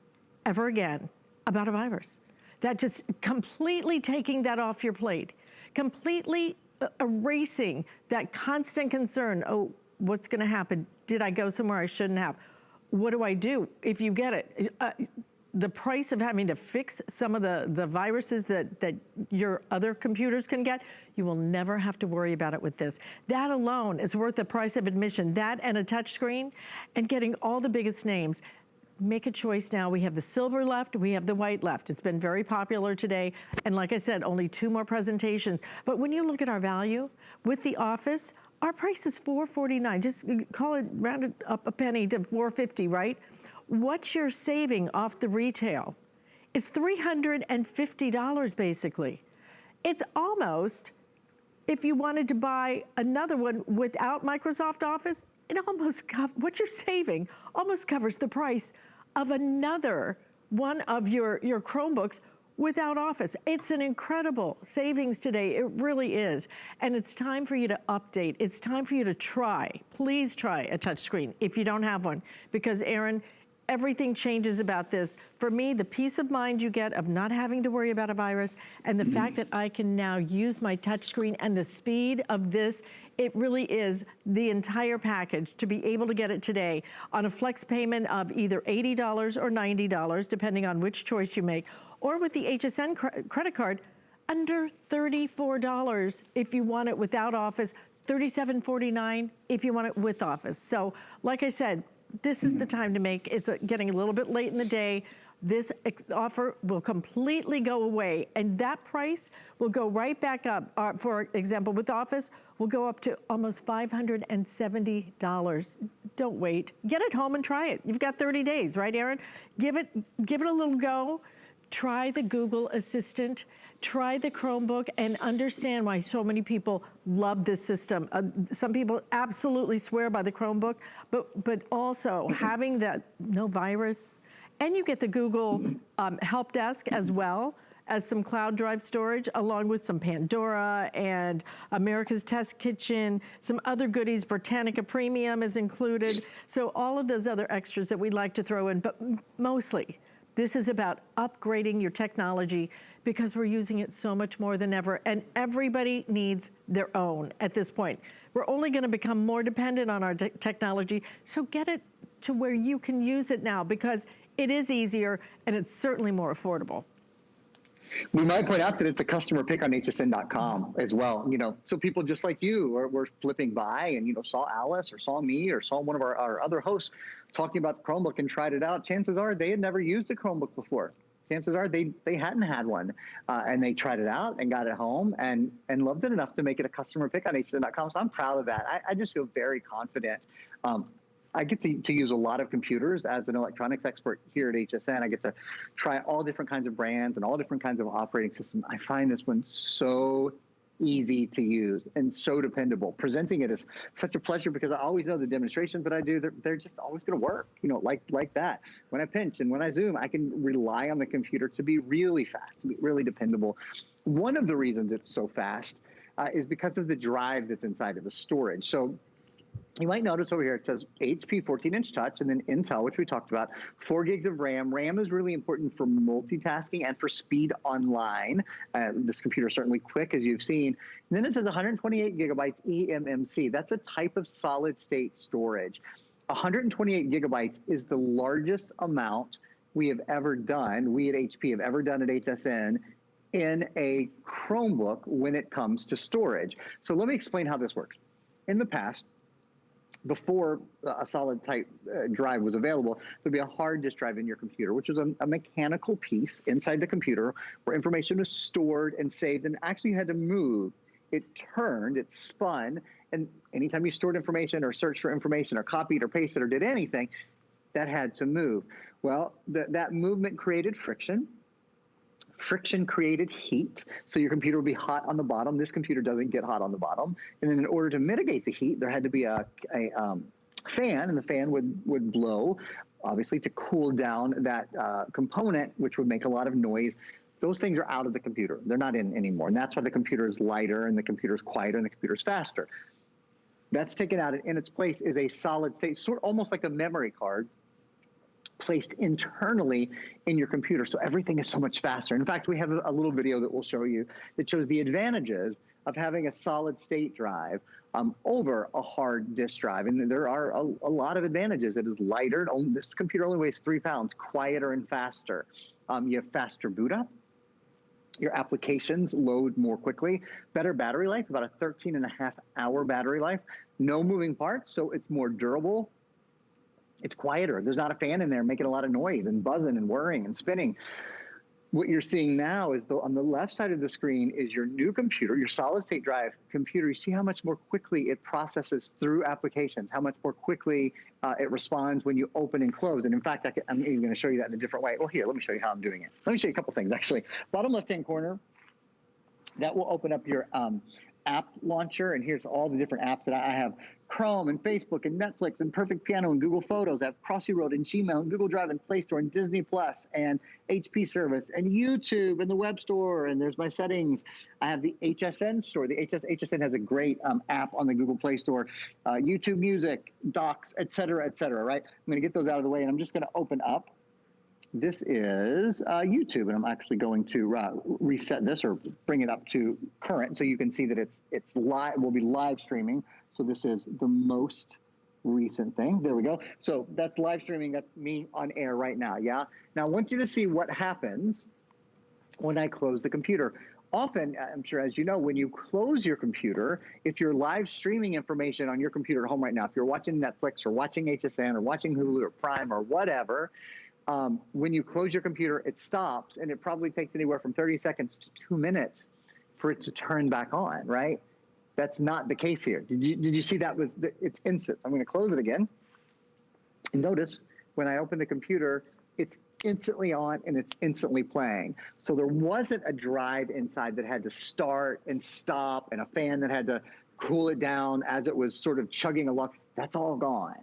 ever again about a virus. That just completely taking that off your plate, completely erasing that constant concern. Oh, what's gonna happen? Did I go somewhere I shouldn't have? What do I do if you get it? The price of having to fix some of the viruses that your other computers can get, you will never have to worry about it with this. That alone is worth the price of admission. That and a touchscreen and getting all the biggest names. Make a choice now. We have the silver left, we have the white left. It's been very popular today. And like I said, only 2 more presentations. But when you look at our value with the Office, our price is $449. Just call it, round it up a penny to $450, right? What you're saving off the retail is $350 basically. It's almost, if you wanted to buy another one without Microsoft Office, it almost, what you're saving almost covers the price of another one of your Chromebooks without Office. It's an incredible savings today. It really is. And it's time for you to update. It's time for you to try. Please try a touchscreen if you don't have one. Because Aaron, everything changes about this. For me, the peace of mind you get of not having to worry about a virus and the fact that I can now use my touchscreen and the speed of this, it really is the entire package to be able to get it today on a flex payment of either $80 or $90, depending on which choice you make, or with the HSN credit card, under $34 if you want it without Office, $37.49 if you want it with Office. So, like I said, this is the time to make. It's getting a little bit late in the day. This offer will completely go away, and that price will go right back up. For example, with Office, will go up to almost $570. Don't wait. Get it home and try it. You've got 30 days, right, Aaron? Give it a little go. Try the Google Assistant. Try the Chromebook and understand why so many people love this system. Some people absolutely swear by the Chromebook, but also having that no virus, and you get the Google help desk as well as some cloud drive storage, along with some Pandora and America's Test Kitchen, some other goodies. Britannica Premium is included. So all of those other extras that we'd like to throw in, but mostly this is about upgrading your technology because we're using it so much more than ever, and everybody needs their own at this point. We're only gonna become more dependent on our technology, so get it to where you can use it now because it is easier and it's certainly more affordable. We might point out that it's a customer pick on hsn.com as well. You know, so people just like you were flipping by and, you know, saw Alice or saw me or saw one of our other hosts talking about the Chromebook and tried it out. Chances are they had never used a Chromebook before. Chances are they hadn't had one, and they tried it out and got it home and loved it enough to make it a customer pick on hsn.com. So I'm proud of that. I just feel very confident. I get to use a lot of computers as an electronics expert here at HSN. I get to try all different kinds of brands and all different kinds of operating systems. I find this one so easy to use and so dependable. Presenting it is such a pleasure because I always know the demonstrations that I do, they're just always going to work, you know, like that. When I pinch and when I zoom, I can rely on the computer to be really fast, to be really dependable. One of the reasons it's so fast is because of the drive that's inside of the storage. So you might notice over here, it says HP 14-inch touch, and then Intel, which we talked about, 4 gigs of RAM. RAM is really important for multitasking and for speed online. This computer is certainly quick, as you've seen. And then it says 128 gigabytes eMMC. That's a type of solid-state storage. 128 gigabytes is the largest amount we have ever done, we at HP have ever done at HSN, in a Chromebook when it comes to storage. So let me explain how this works. In the past, before a solid type drive was available, there'd be a hard disk drive in your computer, which was a mechanical piece inside the computer where information was stored and saved, and actually you had to move. It turned, it spun, and anytime you stored information or searched for information or copied or pasted or did anything, that had to move. Well, that movement created friction. Friction created heat, so your computer would be hot on the bottom. This computer doesn't get hot on the bottom. And then in order to mitigate the heat, there had to be a fan, and the fan would blow, obviously, to cool down that component, which would make a lot of noise. Those things are out of the computer. They're not in anymore. And that's why the computer is lighter, and the computer is quieter, and the computer is faster. That's taken out, and in its place is a solid state, sort of almost like a memory card, placed internally in your computer. So everything is so much faster. In fact, we have a little video that we'll show you that shows the advantages of having a solid state drive over a hard disk drive. And there are a lot of advantages. It is lighter. This computer only weighs 3 pounds, quieter and faster. You have faster boot up. Your applications load more quickly. Better battery life, about a 13.5-hour battery life. No moving parts, so it's more durable. It's quieter. There's not a fan in there making a lot of noise and buzzing and whirring and spinning. What you're seeing now is on the left side of the screen is your new computer, your solid state drive computer. You see how much more quickly it processes through applications, how much more quickly it responds when you open and close. And in fact, I'm even going to show you that in a different way. Well, here, let me show you how I'm doing it. Let me show you a couple things, actually. Bottom left-hand corner, that will open up your app launcher, and here's all the different apps that I have. Chrome and Facebook and Netflix and Perfect Piano and Google Photos. I have Crossy Road and Gmail and Google Drive and Play Store and Disney Plus and HP Service and YouTube and the web store, and there's my settings. I have the HSN store. The HSN has a great app on the Google Play Store. YouTube Music, Docs, et cetera, right? I'm going to get those out of the way, and I'm just going to open up. This is YouTube, and I'm actually going to reset this or bring it up to current so you can see that it's live. We'll be live streaming. So this is the most recent thing. There we go. So that's live streaming. That's me on air right now, yeah? Now I want you to see what happens when I close the computer. Often, I'm sure as you know, when you close your computer, if you're live streaming information on your computer at home right now, if you're watching Netflix or watching HSN or watching Hulu or Prime or whatever, when you close your computer, it stops, and it probably takes anywhere from 30 seconds to 2 minutes for it to turn back on, right? That's not the case here. Did you see that it's instant? I'm going to close it again. And notice when I open the computer, it's instantly on and it's instantly playing. So there wasn't a drive inside that had to start and stop and a fan that had to cool it down as it was sort of chugging along. That's all gone.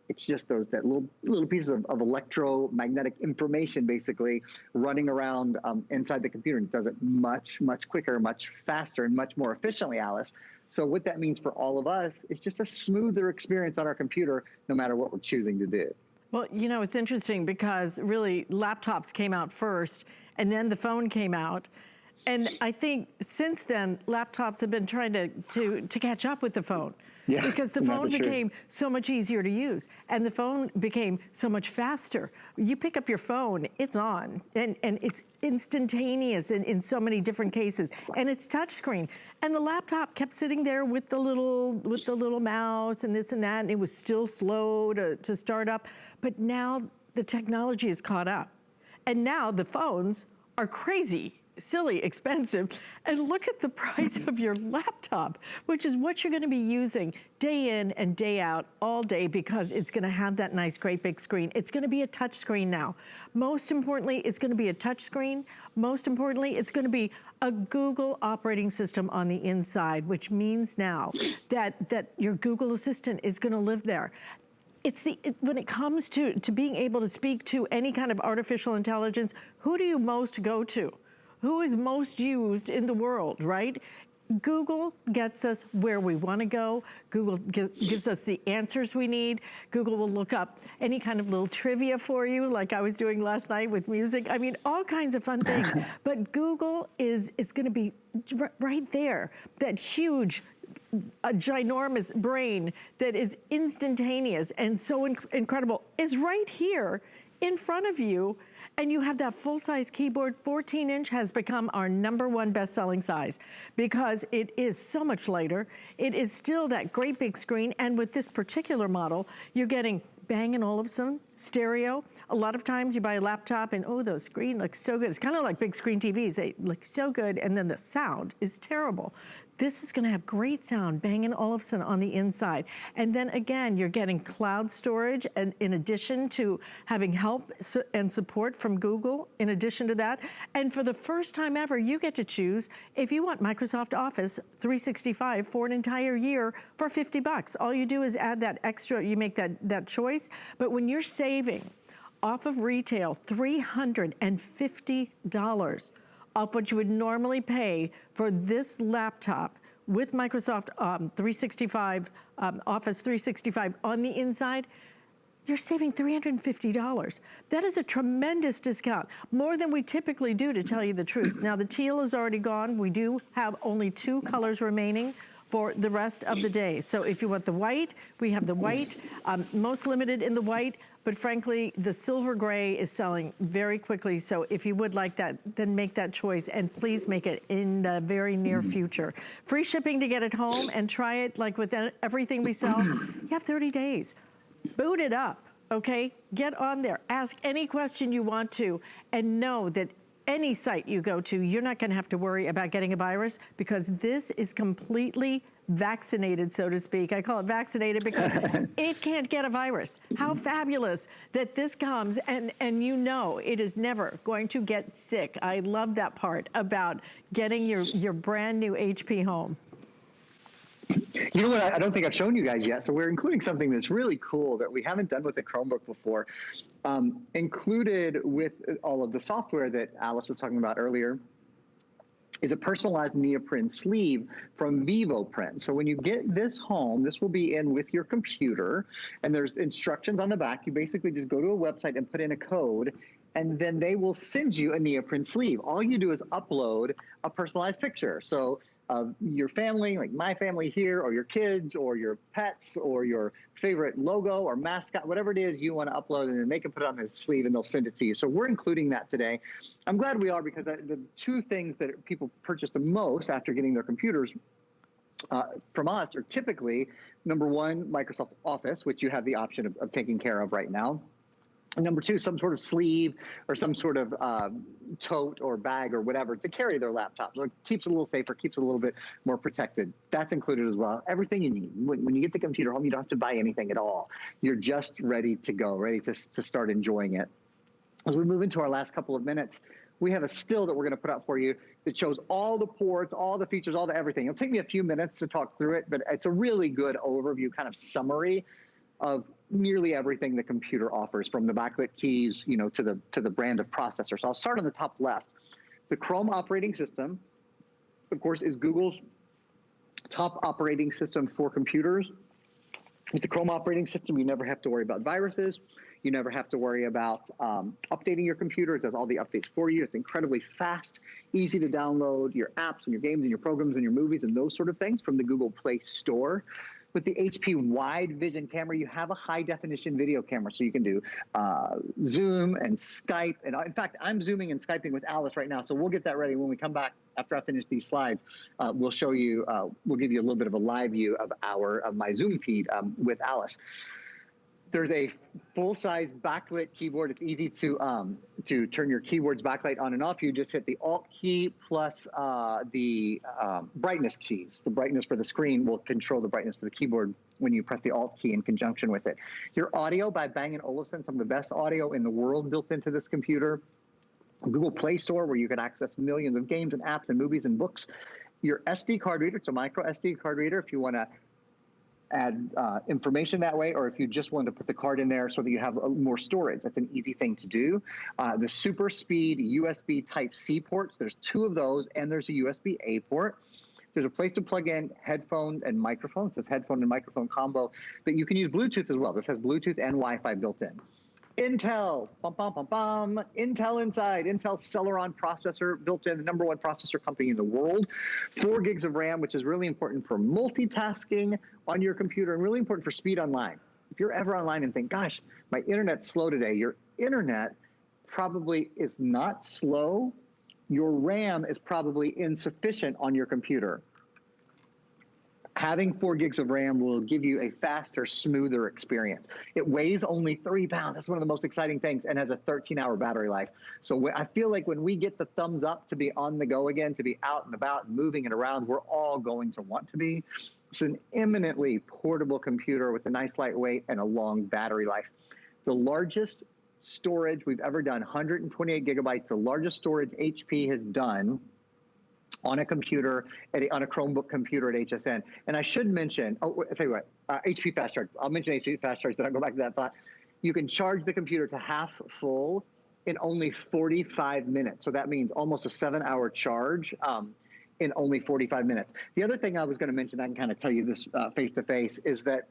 It's just that little piece of electromagnetic information basically running around inside the computer, and it does it much, much quicker, much faster, and much more efficiently, Alice. So what that means for all of us is just a smoother experience on our computer, no matter what we're choosing to do. Well, you know, it's interesting because really laptops came out first, and then the phone came out. And I think since then, laptops have been trying to catch up with the phone. Yeah, because the phone became so much easier to use, and the phone became so much faster. You pick up your phone, it's on, and it's instantaneous in so many different cases, and it's touchscreen. And the laptop kept sitting there with the little mouse and this and that, and it was still slow to start up. But now the technology is caught up, and now the phones are crazy silly expensive. And look at the price of your laptop, which is what you're gonna be using day in and day out, all day, because it's gonna have that nice, great big screen. It's gonna be a touch screen now. Most importantly, it's gonna be a touch screen. Most importantly, it's gonna be a Google operating system on the inside, which means now that your Google Assistant is gonna live there. When it comes to being able to speak to any kind of artificial intelligence, who do you most go to? Who is most used in the world, right? Google gets us where we want to go. Google gives us the answers we need. Google will look up any kind of little trivia for you, like I was doing last night with music. I mean, all kinds of fun things. But Google is going to be right there, that huge, a ginormous brain that is instantaneous and so incredible is right here in front of you. And you have that full-size keyboard. 14-inch has become our #1 best-selling size because it is so much lighter. It is still that great big screen. And with this particular model, you're getting Bang & Olufsen stereo. A lot of times you buy a laptop and, oh, the screen looks so good. It's kind of like big screen TVs. They look so good, and then the sound is terrible. This is gonna have great sound, Bang & Olufsen on the inside. And then again, you're getting cloud storage, and in addition to having help and support from Google, in addition to that. And for the first time ever, you get to choose if you want Microsoft Office 365 for an entire year for $50. All you do is add that extra, you make that choice. But when you're saving off of retail $350 off what you would normally pay for this laptop with Microsoft 365, Office 365 on the inside, you're saving $350. That is a tremendous discount, more than we typically do, to tell you the truth. Now, the teal is already gone. We do have only 2 colors remaining for the rest of the day. So if you want the white, we have the white, most limited in the white, but frankly, the silver gray is selling very quickly. So if you would like that, then make that choice, and please make it in the very near future. Free shipping to get it home, and try it like with everything we sell. You have 30 days. Boot it up, okay? Get on there, ask any question you want to, and know that any site you go to, you're not gonna have to worry about getting a virus, because this is completely vaccinated, so to speak. I call it vaccinated because it can't get a virus. How fabulous that this comes, and you know it is never going to get sick. I love that part about getting your brand new HP home. You know what, I don't think I've shown you guys yet, so we're including something that's really cool that we haven't done with the Chromebook before. Included with all of the software that Alice was talking about earlier is a personalized neoprene sleeve from Vivoprint. So when you get this home, this will be in with your computer, and there's instructions on the back. You basically just go to a website and put in a code, and then they will send you a neoprene sleeve. All you do is upload a personalized picture. So your family, like my family here, or your kids, or your pets, or your favorite logo or mascot, whatever it is you want to upload, and then they can put it on the sleeve and they'll send it to you. So we're including that today. I'm glad we are, because the 2 things that people purchase the most after getting their computers from us are typically, #1, Microsoft Office, which you have the option of taking care of right now. And #2, some sort of sleeve or some sort of tote or bag or whatever to carry their laptop. So it keeps it a little safer, keeps it a little bit more protected. That's included as well. Everything you need. When you get the computer home, you don't have to buy anything at all. You're just ready to go, ready to start enjoying it. As we move into our last couple of minutes, we have a still that we're going to put up for you that shows all the ports, all the features, all the everything. It'll take me a few minutes to talk through it, but it's a really good overview, kind of summary of nearly everything the computer offers, from the backlit keys, you know, to the brand of processor. So I'll start on the top left. The Chrome operating system, of course, is Google's top operating system for computers. With the Chrome operating system, you never have to worry about viruses. You never have to worry about updating your computer. It does all the updates for you. It's incredibly fast, easy to download your apps and your games and your programs and your movies and those sort of things from the Google Play Store. With the HP wide vision camera, you have a high definition video camera, so you can do Zoom and Skype. And in fact, I'm Zooming and Skyping with Alice right now, so we'll get that ready. When we come back after I finish these slides, we'll show you, we'll give you a little bit of a live view of my Zoom feed with Alice. There's a full-size backlit keyboard. It's easy to turn your keyboard's backlight on and off. You just hit the Alt key plus the brightness keys. The brightness for the screen will control the brightness for the keyboard when you press the Alt key in conjunction with it. Your audio by Bang & Olufsen, some of the best audio in the world built into this computer. Google Play Store, where you can access millions of games and apps and movies and books. Your SD card reader, it's a micro SD card reader if you want to add information that way, or if you just want to put the card in there so that you have more storage. That's an easy thing to do. The super speed USB Type-C ports, there's 2 of those, and there's a USB-A port. There's a place to plug in headphone and microphone. It says headphone and microphone combo, but you can use Bluetooth as well. This has Bluetooth and Wi-Fi built in. Intel, Intel inside, Intel Celeron processor built in, the #1 processor company in the world. 4 gigs of RAM, which is really important for multitasking on your computer and really important for speed online. If you're ever online and think, gosh, my internet's slow today, your internet probably is not slow. Your RAM is probably insufficient on your computer. Having 4 gigs of RAM will give you a faster, smoother experience. It weighs only 3 pounds. That's one of the most exciting things, and has a 13-hour battery life. So I feel like when we get the thumbs up to be on the go again, to be out and about and moving and around, we're all going to want to be. It's an eminently portable computer with a nice lightweight and a long battery life. The largest storage we've ever done, 128 gigabytes, the largest storage HP has done on a computer, on a Chromebook computer at HSN. And I should mention, I'll tell you what, HP Fast Charge. I'll mention HP Fast Charge, then I'll go back to that thought. You can charge the computer to half full in only 45 minutes. So that means almost a 7-hour charge in only 45 minutes. The other thing I was gonna mention, I can kind of tell you this face-to-face, is that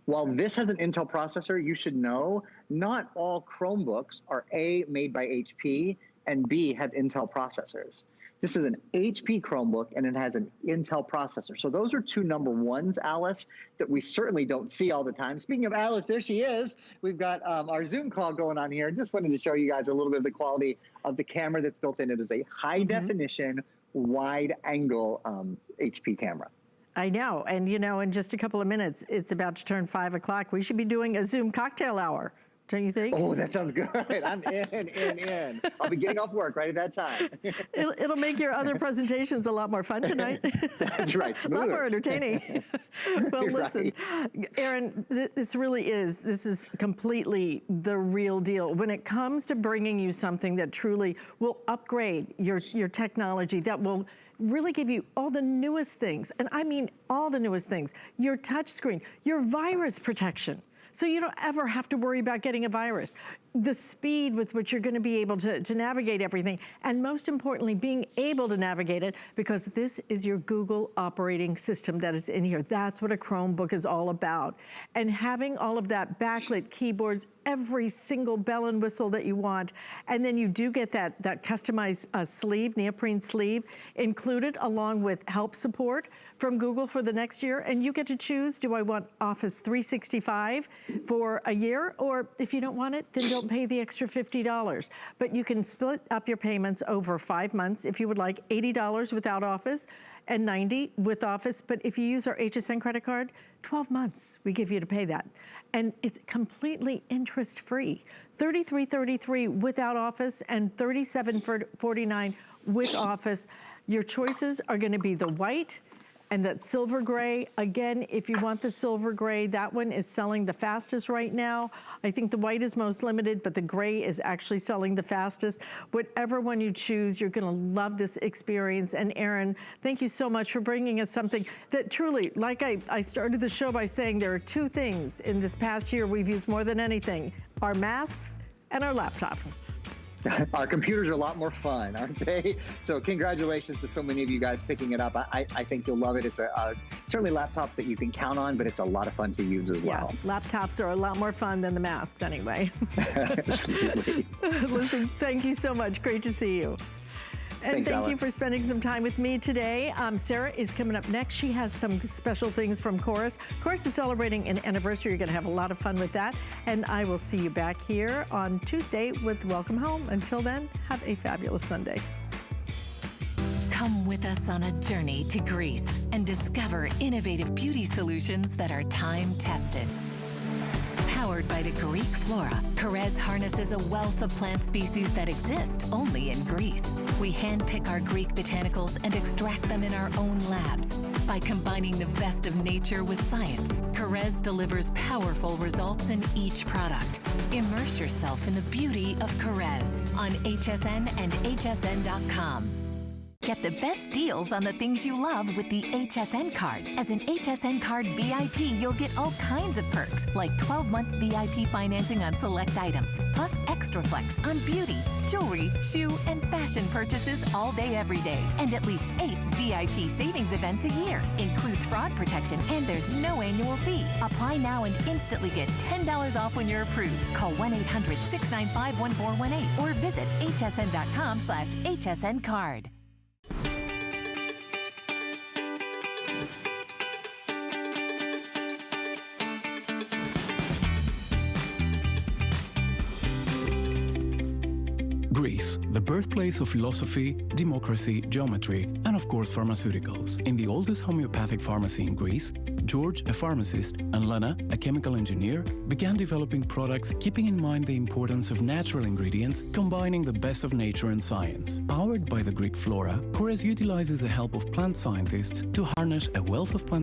while this has an Intel processor, you should know not all Chromebooks are A, made by HP, and B, have Intel processors. This is an HP Chromebook, and it has an Intel processor. So those are 2 #1s, Alice, that we certainly don't see all the time. Speaking of Alice, there she is. We've got our Zoom call going on here. Just wanted to show you guys a little bit of the quality of the camera that's built in. It is a high-definition, wide-angle HP camera. I know, and you know, in just a couple of minutes, it's about to turn 5 o'clock. We should be doing a Zoom cocktail hour. Don't you think? Oh, that sounds good. I'm in. I'll be getting off work right at that time. It'll make your other presentations a lot more fun tonight. That's right. Smoother. A lot more entertaining. Well, You're listen, right. Aaron, this is completely the real deal. When it comes to bringing you something that truly will upgrade your technology, that will really give you all the newest things, and I mean all the newest things, your touchscreen, your virus protection. So you don't ever have to worry about getting a virus. The speed with which you're gonna be able to navigate everything, and most importantly, being able to navigate it, because this is your Google operating system that is in here. That's what a Chromebook is all about. And having all of that backlit keyboards, every single bell and whistle that you want, and then you do get that customized sleeve, Neoprene sleeve, included along with help support from Google for the next year, and you get to choose, do I want Office 365 for a year, or if you don't want it, then don't pay the extra $50. But you can split up your payments over 5 months if you would like, $80 without Office and $90 with Office. But if you use our HSN credit card, 12 months we give you to pay that. And it's completely interest-free. $33.33 without Office and $37.49 with Office. Your choices are gonna be the white and that silver gray. Again, if you want the silver gray, that one is selling the fastest right now. I think the white is most limited, but the gray is actually selling the fastest. Whatever one you choose, you're gonna love this experience. And Aaron, thank you so much for bringing us something that truly, like I started the show by saying, there are 2 things in this past year we've used more than anything, our masks and our laptops. Our computers are a lot more fun, aren't they? So congratulations to so many of you guys picking it up. I think you'll love it. It's certainly a laptop that you can count on, but it's a lot of fun to use as well. Yeah, laptops are a lot more fun than the masks anyway. Absolutely. Listen, thank you so much. Great to see you. And Thanks, thank Alex. you for spending some time with me today. Sarah is coming up next. She has some special things from Chorus. Chorus is celebrating an anniversary. You're going to have a lot of fun with that. And I will see you back here on Tuesday with Welcome Home. Until then, have a fabulous Sunday. Come with us on a journey to Greece and discover innovative beauty solutions that are time-tested. Powered by the Greek flora, Carez harnesses a wealth of plant species that exist only in Greece. We handpick our Greek botanicals and extract them in our own labs. By combining the best of nature with science, Carez delivers powerful results in each product. Immerse yourself in the beauty of Carez on HSN and hsn.com. Get the best deals on the things you love with the HSN card. As an HSN card VIP, you'll get all kinds of perks, like 12-month VIP financing on select items, plus extra flex on beauty, jewelry, shoe, and fashion purchases all day, every day. And at least 8 VIP savings events a year. Includes fraud protection, and there's no annual fee. Apply now and instantly get $10 off when you're approved. Call 1-800-695-1418 or visit hsn.com/HSN card. Greece, the birthplace of philosophy, democracy, geometry, and of course pharmaceuticals. In the oldest homeopathic pharmacy in Greece, George, a pharmacist, and Lena, a chemical engineer, began developing products keeping in mind the importance of natural ingredients, combining the best of nature and science. Powered by the Greek flora, Carez utilizes the help of plant scientists to harness a wealth of plant